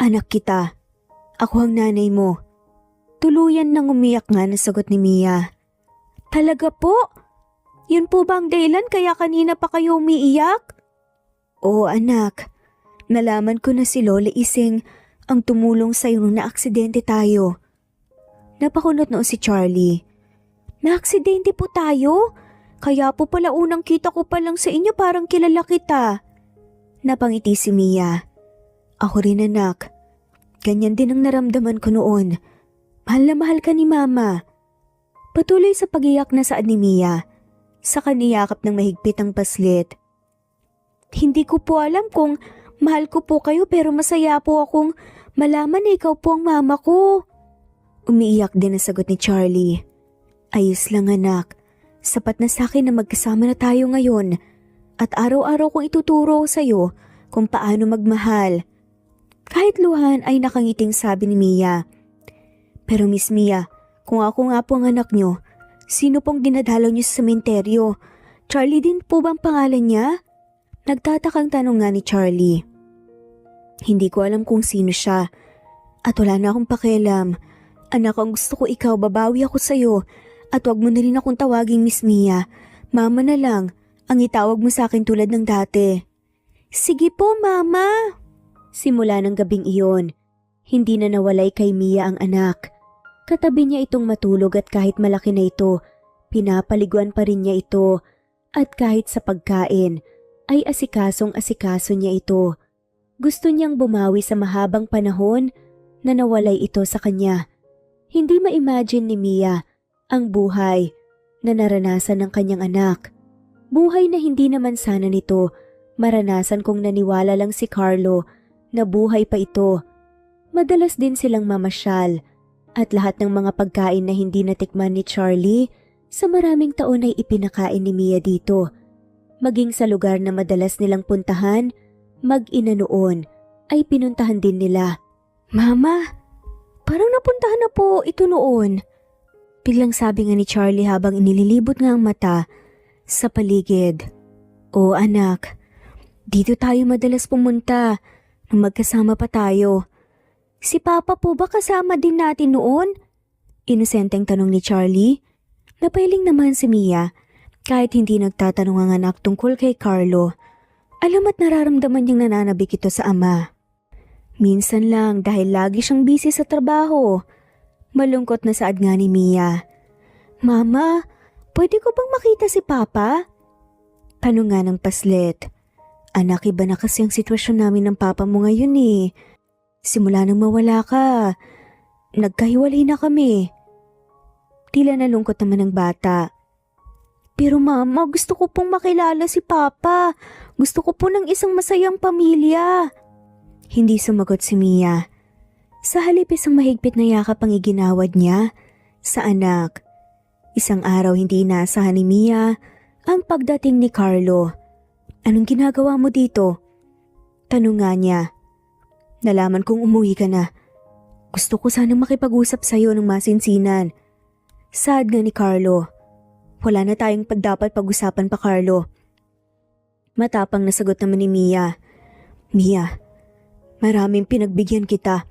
Anak kita. Ako ang nanay mo. Tuluyan nang umiyak nga na sagot ni Mia. Talaga po? Yun po ba ang dahilan kaya kanina pa kayo umiiyak? Oo anak. Nalaman ko na si Lola Ising ang tumulong sa'yo nung naaksidente tayo. Napakunot noon si Charlie. Naaksidente po tayo? Kaya po pala unang kita ko pa lang sa inyo parang kilala kita. Napangiti si Mia. Ako rin anak. Ganyan din ang naramdaman ko noon. Mahal na mahal ka ni Mama. Patuloy sa pagiyak na saad ni Mia. Sa kaniyakap ng mahigpit ang paslit. Hindi ko po alam kung mahal ko po kayo pero masaya po akong malaman na ikaw po ang mama ko. Umiiyak din ang sagot ni Charlie. Ayos lang anak. Sapat na sa akin na magkasama na tayo ngayon. At araw-araw kong ituturo sa iyo kung paano magmahal. Kahit luhan ay nakangiting sabi ni Mia. Pero Miss Mia, kung ako nga po ang anak niyo, sino pong dinadalaw niyo sa sementeryo? Charlie din po bang pangalan niya? Nagtatakang tanong nga ni Charlie. Hindi ko alam kung sino siya. At wala na akong pakialam. Anak, ang gusto ko ikaw, babawi ako sa'yo. At wag mo na rin akong tawaging Miss Mia. Mama na lang, ang itawag mo sa akin tulad ng dati. Sige po, Mama. Simula ng gabing iyon, hindi na nawalay kay Mia ang anak. Katabi niya itong matulog at kahit malaki na ito, pinapaliguan pa rin niya ito. At kahit sa pagkain, ay asikasong-asikaso niya ito. Gusto niyang bumawi sa mahabang panahon na nawalay ito sa kanya. Hindi ma-imagine ni Mia ang buhay na naranasan ng kanyang anak. Buhay na hindi naman sana nito maranasan kung naniwala lang si Carlo na buhay pa ito. Madalas din silang mamasyal at lahat ng mga pagkain na hindi natikman ni Charlie sa maraming taon ay ipinakain ni Mia dito. Maging sa lugar na madalas nilang puntahan, mag-ina noon, ay pinuntahan din nila. Mama, parang napuntahan na po ito noon. Biglang sabi nga ni Charlie habang inililibot nga ang mata sa paligid. O anak, dito tayo madalas pumunta nung magkasama pa tayo. Si Papa po ba kasama din natin noon? Inosenteng tanong ni Charlie. Napahiling naman si Mia kahit hindi nagtatanong ang anak tungkol kay Carlo. Alam at nararamdaman niyang nananabik ito sa ama. Minsan lang dahil lagi siyang busy sa trabaho. Malungkot na saad nga ni Mia. Mama, pwede ko bang makita si Papa? Tanong nga ng paslit. Anak, iba na kasi ang sitwasyon namin ng papa mo ngayon eh. Simula nang mawala ka, nagkahiwalay na kami. Tila nalungkot naman ng bata. Pero mama, gusto ko pong makilala si Papa. Gusto ko po ng isang masayang pamilya. Hindi sumagot si Mia. Sa halip isang mahigpit na yakap ang iginawad niya sa anak. Isang araw hindi inaasahan ni Mia ang pagdating ni Carlo. Anong ginagawa mo dito? Tanong nga niya. Nalaman kong umuwi ka na. Gusto ko sanang makipag-usap sa'yo ng masinsinan. Sad nga ni Carlo. Wala na tayong dapat pag-usapan pa, Carlo. Matapang na sagot naman ni Mia. Mia, maraming pinagbigyan kita.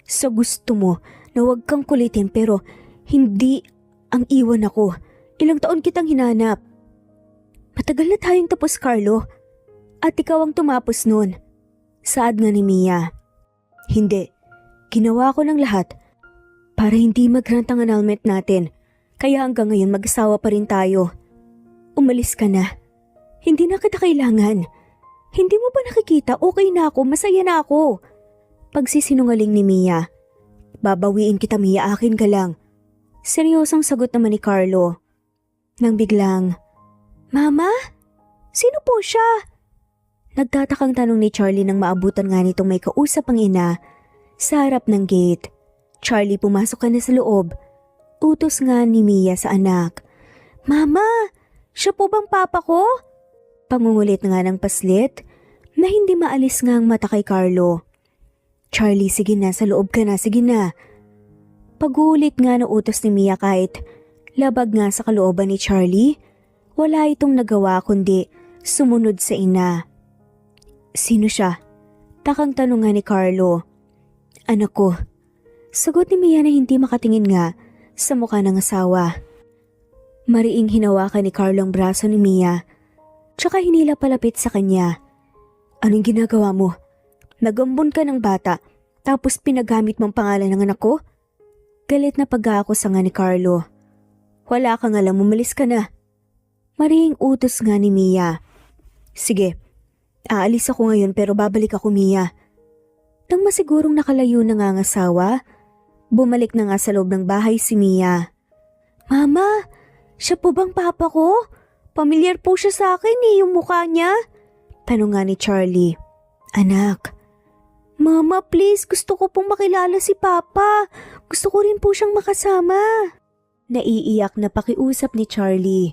So gusto mo na huwag kang kulitin pero hindi ang iwan ako. Ilang taon kitang hinanap. Matagal na tayong tapos, Carlo. At ikaw ang tumapos nun. Saad nga ni Mia. Hindi. Ginawa ko ng lahat para hindi mag-grant ang annulment natin. Kaya hanggang ngayon mag-asawa pa rin tayo. Umalis ka na. Hindi na kita kailangan. Hindi mo ba nakikita okay na ako, masaya na ako? Pagsisinungaling ni Mia. Babawiin kita, Mia, akin ka lang. Seryosong sagot naman ni Carlo. Nang biglang, Mama? Sino po siya? Nagtatakang tanong ni Charlie nang maabutan nga nitong may kausap ang ina sa harap ng gate. Charlie, pumasok ka na sa loob. Utos nga ni Mia sa anak. Mama, siya po bang papa ko? Pangungulit nga ng paslit na hindi maalis nga ang mata kay Carlo. Charlie, sige na, sa loob ka na, sige na. Pagulit nga na utos ni Mia kahit labag nga sa kalooban ni Charlie, wala itong nagawa kundi sumunod sa ina. Sino siya? Takang tanong nga ni Carlo. Anak ko. Sagot ni Mia na hindi makatingin nga sa mukha ng asawa. Mariing hinawakan ni Carlo ang braso ni Mia, tsaka hinila palapit sa kanya. Anong ginagawa mo? Nagambon ka ng bata, tapos pinagamit mong pangalan ng anak ko? Galit na pag-aakos nga ni Carlo. Wala kang alam, umalis ka na. Mariing utos nga ni Mia. Sige, aalis ako ngayon pero babalik ako, Mia. Nang masigurong nakalayo na nga ang asawa, bumalik na nga sa loob ng bahay si Mia. Mama, siya po bang papa ko? Pamilyar po siya sa akin yung mukha niya. Tanong nga ni Charlie. Anak. Mama, please, gusto ko pong makilala si Papa. Gusto ko rin po siyang makasama. Naiiyak na pakiusap ni Charlie.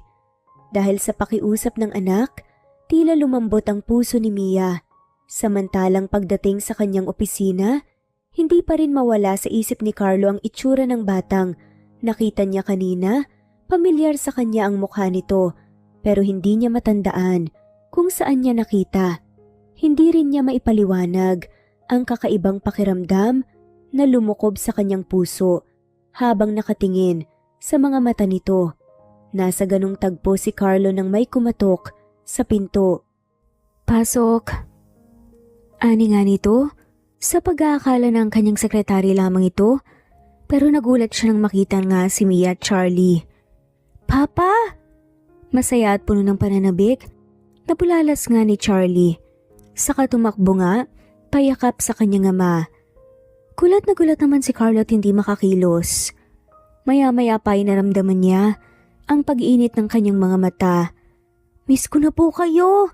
Dahil sa pakiusap ng anak, tila lumambot ang puso ni Mia. Samantalang pagdating sa kanyang opisina, hindi pa rin mawala sa isip ni Carlo ang itsura ng batang nakita niya kanina. Pamilyar sa kanya ang mukha nito, pero hindi niya matandaan kung saan niya nakita. Hindi rin niya maipaliwanag ang kakaibang pakiramdam na lumukob sa kanyang puso habang nakatingin sa mga mata nito. Nasa ganung tagpo si Carlo nang may kumatok sa pinto. Pasok. Ani nga nito, sa pag-aakala ng kanyang sekretary lamang ito, pero nagulat siya nang makita nga si Mia at Charlie. Papa! Masaya at puno ng pananabik, napulalas nga ni Charlie. Saka tumakbo nga, payakap sa kanyang ama. Gulat na gulat naman si Carlo at hindi makakilos. Maya-maya pa ay naramdaman niya ang pag-init ng kanyang mga mata. Miss ko na po kayo!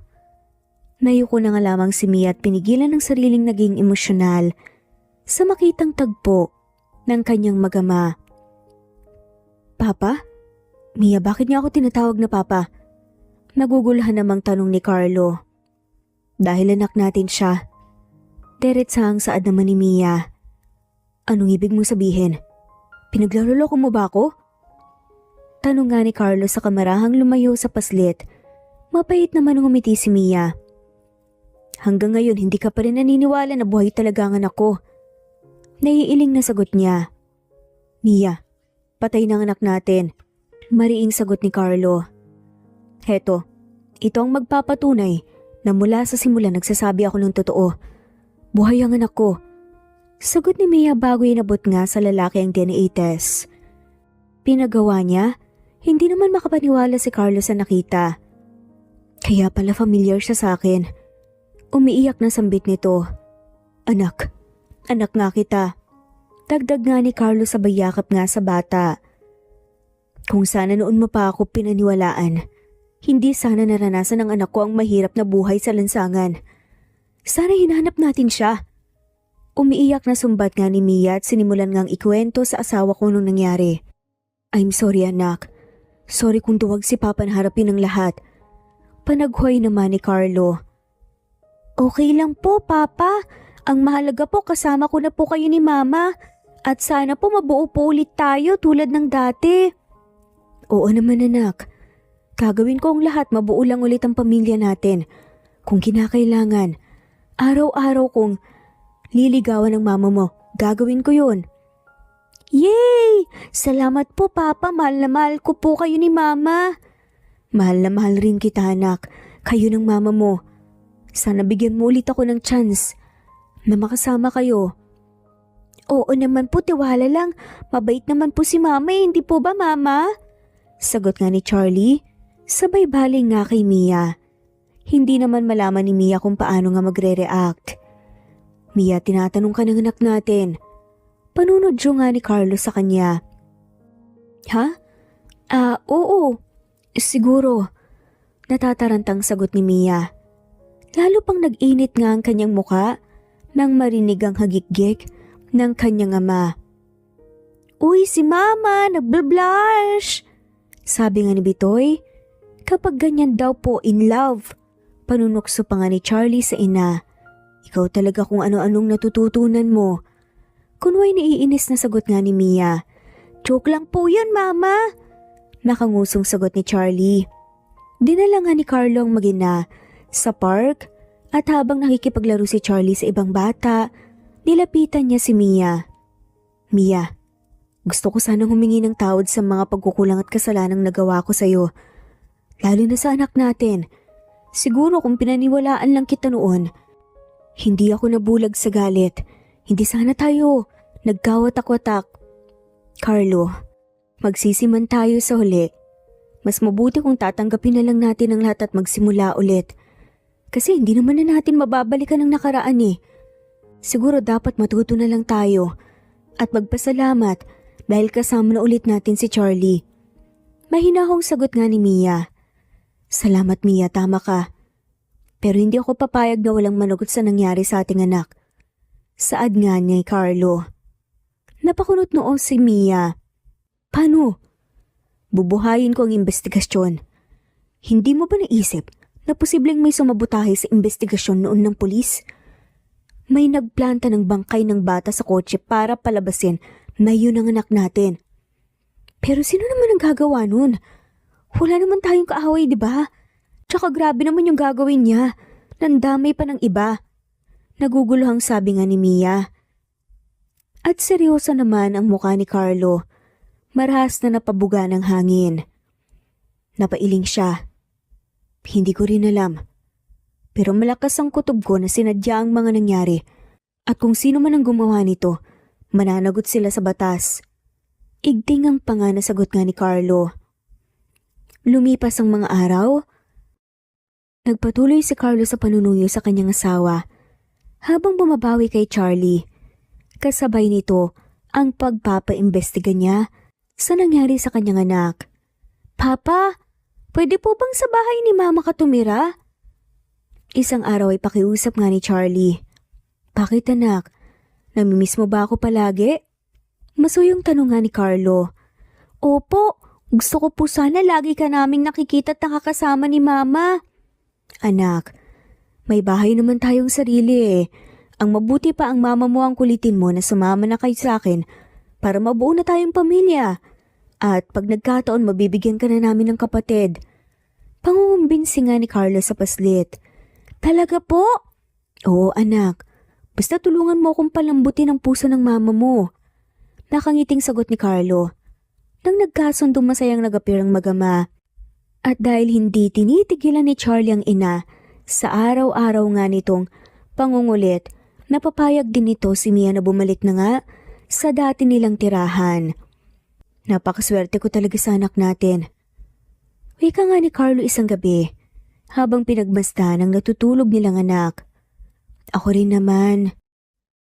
Nayuko na nga lamang si Mia at pinigilan ng sariling naging emosyonal sa makitang tagpo ng kanyang magama. Papa? Mia, bakit niya ako tinatawag na Papa? Naguguluhan namang tanong ni Carlo. Dahil anak natin siya. Diretsahang saad naman ni Mia. Anong ibig mong sabihin? Pinaglaloloko mo ba ako? Tanong nga ni Carlo sa kamarahang lumayo sa paslit. Mapait naman ang umiti si Mia. Hanggang ngayon hindi ka pa rin naniniwala na buhay talaga ang anak ko. Naiiling na sagot niya. Mia, patay na ang anak natin. Mariing sagot ni Carlo. Heto, ito ang magpapatunay na mula sa simula nagsasabi ako ng totoo. Buhay ang anak ko. Sagot ni Mia bago inabot nga sa lalaki ang DNA test. Pinagawa niya, hindi naman makapaniwala si Carlo sa nakita. Kaya pala familiar siya sa akin. Umiiyak na sambit nito. Anak nga kita. Dagdag nga ni Carlo sa bayakap nga sa bata. Kung sana noon mo pa ako pinaniwalaan, hindi sana naranasan ng anak ko ang mahirap na buhay sa lansangan. Sana hinanap natin siya. Umiiyak na sumbat nga ni Mia at sinimulan ngang ikwento sa asawa ko nung nangyari. I'm sorry anak. Sorry kung duwag si Papa na harapin ang lahat. Panaghoy naman ni Carlo. Okay lang po Papa. Ang mahalaga po kasama ko na po kayo ni Mama. At sana po mabuo po ulit tayo tulad ng dati. Oo naman anak. Gagawin ko ang lahat mabuo lang ulit ang pamilya natin. Kung kinakailangan, araw-araw kong liligawan ng mama mo, gagawin ko yun. Yay! Salamat po Papa, mahal na mahal ko po kayo ni Mama. Mahal na mahal rin kita anak, kayo ng mama mo. Sana bigyan mo ulit ako ng chance na makasama kayo. Oo naman po, tiwala lang. Mabait naman po si Mama hindi po ba Mama? Sagot nga ni Charlie, sabay baling nga kay Mia. Hindi naman malaman ni Mia kung paano nga magre-react. Mia, tinatanong ka ng anak natin. Panunodyo nga ni Carlo sa kanya. Ha? Oo. Siguro. Natatarantang sagot ni Mia. Lalo pang nag-init nga ang kanyang muka nang marinig ang hagikgik ng kanyang ama. Uy, si Mama, nagblablush! Sabi nga ni Bitoy, kapag ganyan daw po in love. Panunokso pa nga ni Charlie sa ina. Ikaw talaga kung ano-anong natututunan mo. Kunway naiinis na sagot nga ni Mia. Joke lang po yun, Mama. Nakangusong sagot ni Charlie. Dinala nga ni Carlo ang mag-ina sa park at habang nakikipaglaro si Charlie sa ibang bata, nilapitan niya si Mia. Mia, gusto ko sanang humingi ng tawad sa mga pagkukulang at kasalanang nagawa ko sa'yo. Lalo na sa anak natin. Siguro kung pinaniwalaan lang kita noon, hindi ako nabulag sa galit. Hindi sana tayo nagkawatak-watak. Carlo, magsisiman tayo sa huli. Mas mabuti kung tatanggapin na lang natin ang lahat at magsimula ulit. Kasi hindi naman na natin mababalikan ang nakaraan eh. Siguro dapat matuto na lang tayo at magpasalamat dahil kasama na ulit natin si Charlie. Mahinahong sagot nga ni Mia. Salamat Mia, tama ka. Pero hindi ako papayag na walang managot sa nangyari sa ating anak. Saad nga niya Carlo. Napakunot noo si Mia. Paano? Bubuhayin ko ang investigasyon. Hindi mo ba naisip na posibleng may sumabotahe sa investigasyon noon ng pulis? May nagplanta ng bangkay ng bata sa kotse para palabasin na yun ang anak natin. Pero sino naman ang gagawa nun? Wala naman tayong kaaway, di ba? Tsaka grabe naman yung gagawin niya. Nandamay pa ng iba. Naguguluhang sabi nga ni Mia. At seryoso naman ang mukha ni Carlo. Marahas na napabuga ng hangin. Napailing siya. Hindi ko rin alam. Pero malakas ang kutob ko na sinadya ang mga nangyari. At kung sino man ang gumawa nito, mananagot sila sa batas. Igting ang na sagot nga ni Carlo. Lumipas ang mga araw. Nagpatuloy si Carlo sa panunuyo sa kanyang asawa habang bumabawi kay Charlie. Kasabay nito ang pagpapaimbestiga niya sa nangyari sa kanyang anak. Papa, pwede po bang sa bahay ni Mama ka tumira? Isang araw ay pakiusap nga ni Charlie. Bakit anak? Namimiss mo ba ako palagi? Masuyong tanong nga ni Carlo. Opo, gusto ko po sana lagi ka naming nakikita at nakakasama ni Mama. Anak, may bahay naman tayong sarili eh. Ang mabuti pa ang mama mo ang kulitin mo na sumama na kayo sa akin para mabuo na tayong pamilya. At pag nagkataon mabibigyan ka na namin ng kapatid. Pangungumbinsi nga ni Carlo sa paslit. Talaga po? Oo anak, basta tulungan mo akong palambutin ang puso ng mama mo. Nakangiting sagot ni Carlo. Nang nagkasundong masayang nagapirang magama. At dahil hindi tinitigilan ni Charlie ang ina, sa araw-araw nga nitong pangungulit, napapayag din nito si Mia na bumalik na nga sa dati nilang tirahan. Napakaswerte ko talaga sa anak natin. Wika nga ni Carlo isang gabi, habang pinagmasdan ang natutulog nilang anak. Ako rin naman.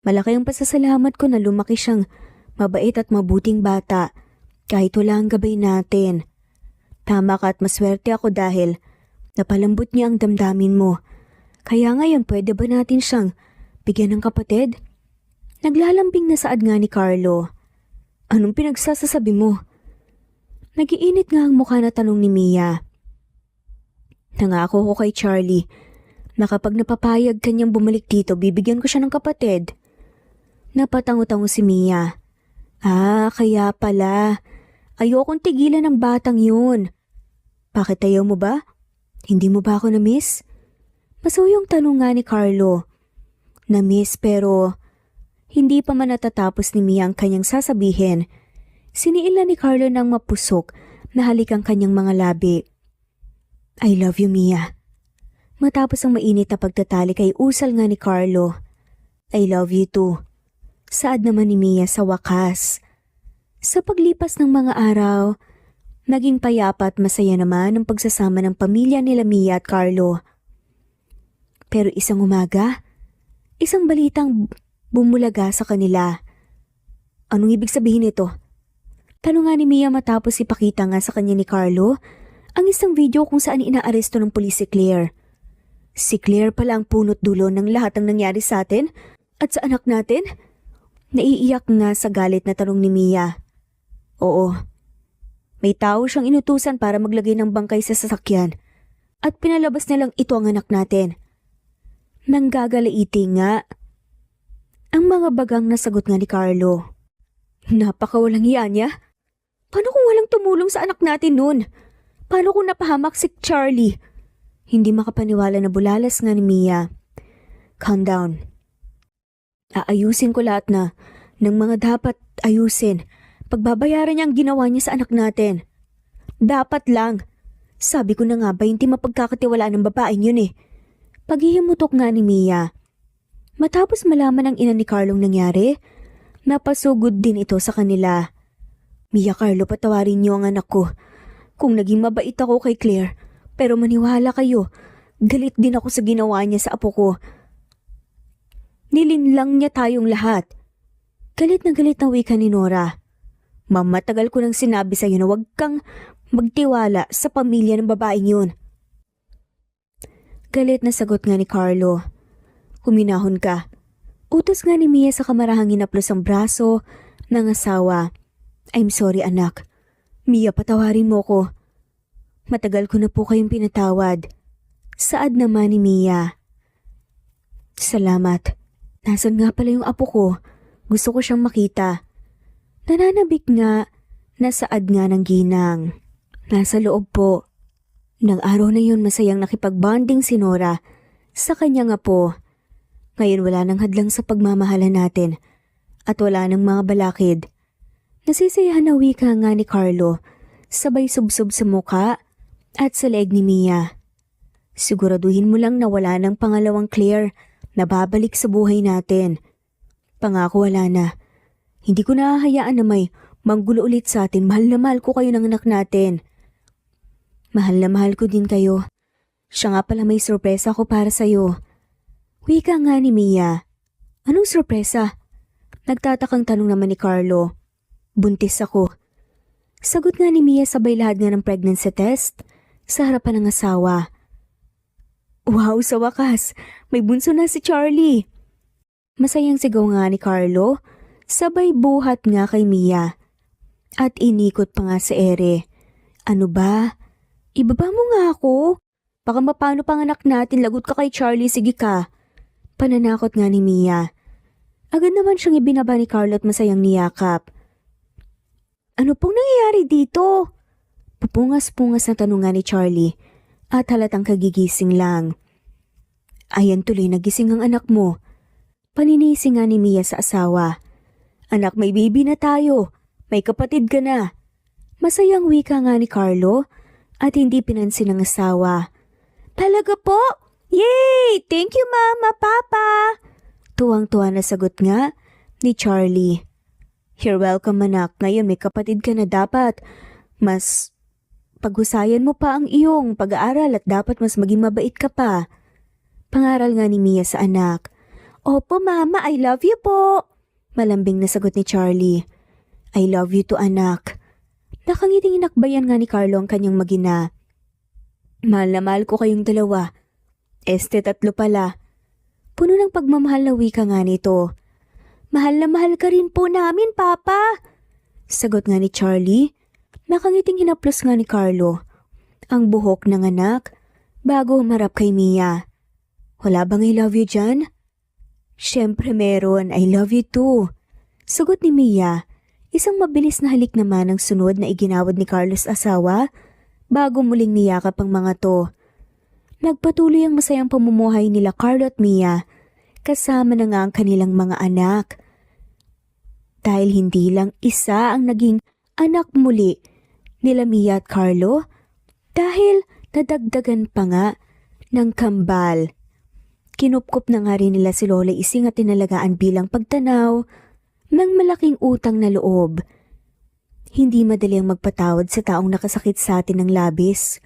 Malaki ang pasasalamat ko na lumaki siyang mabait at mabuting bata kahit wala ang gabay natin. Tama ka at maswerte ako dahil napalambot niya ang damdamin mo. Kaya ngayon pwede ba natin siyang bigyan ng kapatid? Naglalambing na saad nga ni Carlo. Anong pinagsasasabi mo? Nagiinit nga ang mukha na tanong ni Mia. Nangako ko kay Charlie na kapag napapayag kanyang bumalik dito bibigyan ko siya ng kapatid. Napatango-tango si Mia. Kaya pala. Ayokong tigilan ng batang yun. Bakit ayaw mo ba? Hindi mo ba ako na-miss? Masuyong tanong nga ni Carlo. Na-miss pero hindi pa man natatapos ni Mia ang kanyang sasabihin. Siniila ni Carlo ng mapusok na halik ang kanyang mga labi. I love you Mia. Matapos ang mainit na pagtatalik ay usal nga ni Carlo. I love you too. Saad naman ni Mia sa wakas. Sa paglipas ng mga araw, naging payapa at masaya naman ang pagsasama ng pamilya nila Mia at Carlo. Pero isang umaga, isang balitang bumulaga sa kanila. Anong ibig sabihin nito? Tanong nga ni Mia matapos ipakita nga sa kanya ni Carlo ang isang video kung saan inaaresto ng pulis si Claire. Si Claire pala ang punot dulo ng lahat ng nangyari sa atin at sa anak natin? Naiiyak nga sa galit na tanong ni Mia. Oo, may tao siyang inutusan para maglagay ng bangkay sa sasakyan at pinalabas nilang ito ang anak natin. Nanggagalaiti nga. Ang mga bagang nasagot nga ni Carlo. Napakawalang hiya niya. Paano kung walang tumulong sa anak natin nun? Paano kung napahamak si Charlie? Hindi makapaniwala na bulalas nga ni Mia. Calm down. Aayusin ko lahat ng mga dapat ayusin. Pagbabayaran niya ang ginawa niya sa anak natin. Dapat lang. Sabi ko na nga ba hindi mapagkakatiwalaan ng babaeng yun eh. Paghihimutok nga ni Mia. Matapos malaman ng ina ni Carlong nangyari, napasugod din ito sa kanila. Mia, Carlo, patawarin niyo ang anak ko. Kung naging mabait ako kay Claire, pero maniwala kayo, galit din ako sa ginawa niya sa apo ko. Nilinlang niya tayong lahat. Galit na wika ni Nora. Matagal ko nang sinabi sa'yo na huwag kang magtiwala sa pamilya ng babaeng yun. Galit na sagot nga ni Carlo. Huminahon ka. Utos nga ni Mia sa kamarahang hinaplos ang braso ng asawa. I'm sorry anak. Mia, patawarin mo ko. Matagal ko na po kayong pinatawad. Saad naman ni Mia. Salamat. Nasaan nga pala yung apo ko? Gusto ko siyang makita. Nananabik nga, nasaad nga ng ginang. Nasa loob po. Nang araw na yun masayang nakipagbonding si Nora sa kanyang apo. Ngayon wala nang hadlang sa pagmamahalan natin at wala nang mga balakid. Nasisiyahan na wika nga ni Carlo, sabay subsob sa muka at sa leeg ni Mia. Siguraduhin mo lang na wala nang pangalawang Claire na babalik sa buhay natin. Pangako wala na. Hindi ko nahahayaan na may manggulo ulit sa atin. Mahal na mahal ko kayo ng anak natin. Mahal na mahal ko din kayo. Siya nga pala may sorpresa ko para sa'yo. Wika nga ni Mia. Anong sorpresa? Nagtatakang tanong naman ni Carlo. Buntis ako. Sagot nga ni Mia sabay lahat nga ng pregnancy test sa harapan ng asawa. Wow, sa wakas, may bunso na si Charlie. Masayang sigaw nga ni Carlo, sabay buhat nga kay Mia. At inikot pa nga sa ere. Ano ba? Ibaba mo nga ako. Baka mapano pang anak natin, lagot ka kay Charlie, sige ka. Pananakot nga ni Mia. Agad naman siyang ibinaba ni Carlo at masayang niyakap. Ano pong nangyayari dito? Pupungas-pungas na tanong nga ni Charlie at halatang kagigising lang. Ayan tuloy nagising ang anak mo. Paninisi nga ni Mia sa asawa. Anak, may baby na tayo. May kapatid ka na. Masayang wika nga ni Carlo at hindi pinansin ng asawa. Talaga po? Yay! Thank you mama, papa! Tuwang-tuwa na sagot nga ni Charlie. You're welcome anak, ngayon may kapatid ka na dapat. Mas paghusayan mo pa ang iyong pag-aaral at dapat mas maging mabait ka pa. Pangaral nga ni Mia sa anak. Opo mama, I love you po. Malambing na sagot ni Charlie. I love you to anak. Nakangiting inakbayan nga ni Carlo ang kanyang magina. Mahal na mahal ko kayong dalawa. Tatlo pala. Puno ng pagmamahal na wika nga nito. Mahal na mahal ka rin po namin, Papa. Sagot nga ni Charlie. Nakangiting hinaplos nga ni Carlo ang buhok ng anak bago humarap kay Mia. Wala bang I love you dyan? Siyempre meron, I love you too. Sagot ni Mia. Isang mabilis na halik naman ang sunod na iginawad ni Carlos asawa bago muling niyakap ang mga to. Nagpatuloy ang masayang pamumuhay nila Carlo at Mia kasama na nga ang kanilang mga anak. Dahil hindi lang isa ang naging anak muli nila Mia at Carlo, dahil nadagdagan pa nga ng kambal. Kinupkop na nga rin nila si Lola Ising at tinalagaan bilang pagtanaw ng malaking utang na loob. Hindi madali ang magpatawad sa taong nakasakit sa atin ng labis.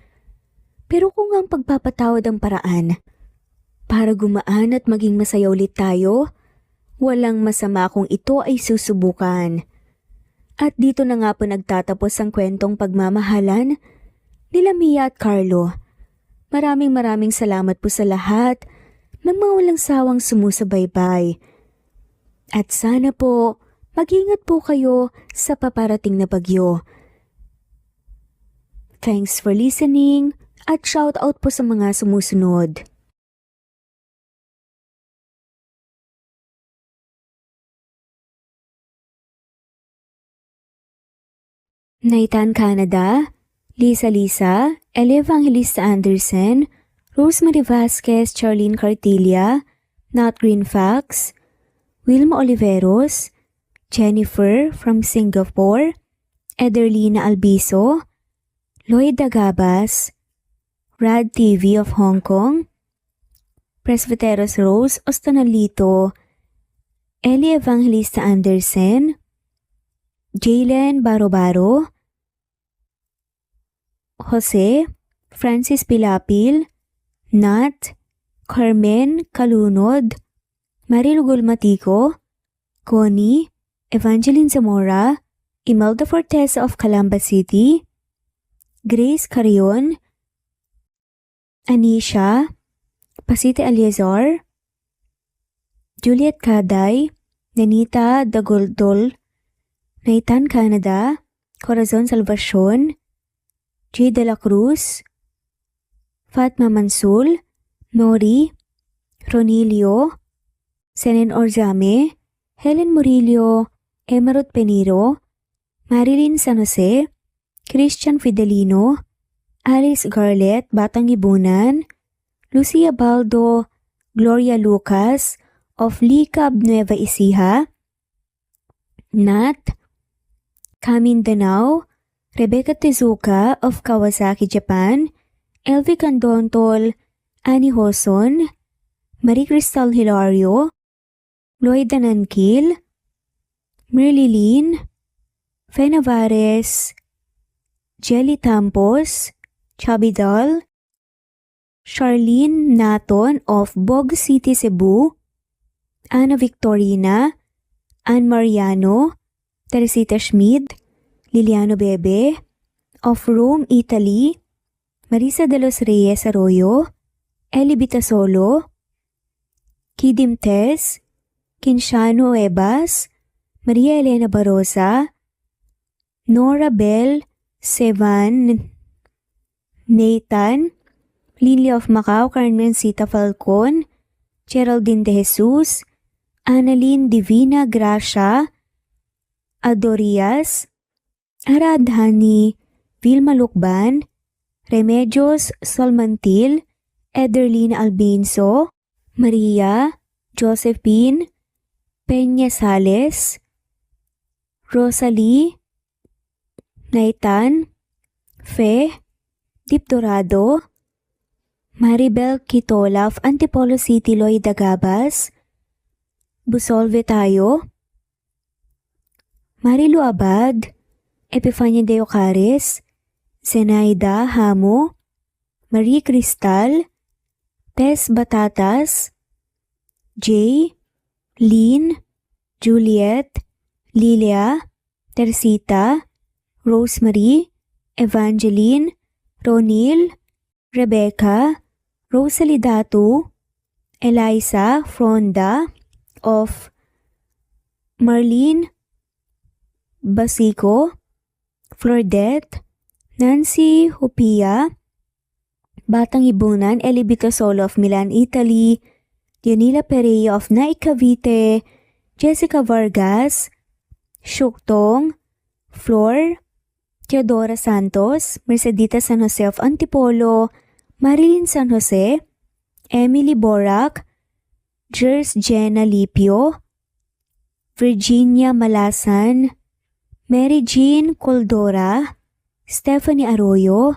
Pero kung ang pagpapatawad ang paraan para gumaan at maging masaya ulit tayo, walang masama kung ito ay susubukan. At dito na nga po nagtatapos ang kwentong pagmamahalan nila Mia at Carlo. Maraming salamat po sa lahat ng mga walang sawang sumusubaybay. At sana po, mag-ingat po kayo sa paparating na bagyo. Thanks for listening at shout out po sa mga sumusunod. Naitan Canada, Lisa Lisa, Elie Evangelista Anderson, Rosemary Vasquez, Charlene Cartilla, Nat Green Fax, Wilma Oliveros, Jennifer from Singapore, Ederlina Albiso, Lloyd Dagabas, Rad TV of Hong Kong, Presbyteros Rose Ostanalito, Elie Evangelista Anderson, Jalen Barobaro, Jose, Francis Pilapil, Nat, Carmen Kalunod, Marilugol Matico, Connie, Evangeline Zamora, Imelda Forteza of Calamba City, Grace Carion, Anisha, Pasite Aliazar, Juliet Kaday, Nanita Dagoldol, Nathan Canada, Corazon Salvacion, J. De La Cruz, Fatma Mansul, Nori, Ronilio, Senen Orzame, Helen Murillo, Emerald Peniro, Marilyn San Jose, Christian Fidelino, Alice Garlet, Batang Ibunan, Lucia Baldo, Gloria Lucas of Licab Nueva Ecija, Nat, Kamindanao, Rebecca Tezuka of Kawasaki, Japan, Elvi Candontol, Annie Hoson, Marie Cristal Hilario, Lloyd Danankil, Merlilyn, Fe Navares, Jelly Tampos, Chubby Doll, Charlene Naton of Bog City, Cebu, Ana Victorina, Ann Mariano, Teresita Schmid, Liliano Bebe, of Rome, Italy, Marisa de los Reyes Arroyo, Eli Bitasolo, Kidim Tess, Kinshano Ebas, Maria Elena Barosa, Nora Bell, Sevan, Nathan, Lily of Macau, Carmencita Falcon, Geraldine De Jesus, Annalyn Divina Gracia, Adorias, Aradhani, Vilma Lukban, Remedios Salmantil, Ederlyn Albinso, Maria, Josephine, Peña Sales, Rosalie, Naitan, Fe, Dip Dorado, Maribel Quitola of Antipolo City, Lloyd Dagabas, Busolve Tayo, Marilu Abad, Epifania de Ocares, Zenaida Hamo, Marie Cristal, Tess Batatas, Jay, Lynn, Juliet, Lilia, Teresita, Rosemary, Evangeline, Ronil, Rebecca, Rosalie Datu, Eliza Fronda of Marlene Basico, Flordette, Nancy Hupia, Batang Ibunan, Eli Bitasolo of Milan, Italy, Dionila Pereira of Naik Cavite, Jessica Vargas, Shuktong, Flor, Teodora Santos, Mercedita San Jose of Antipolo, Marilyn San Jose, Emily Borac, Jers Jenna Lipio, Virginia Malasan, Mary Jean Coldora, Stephanie Arroyo,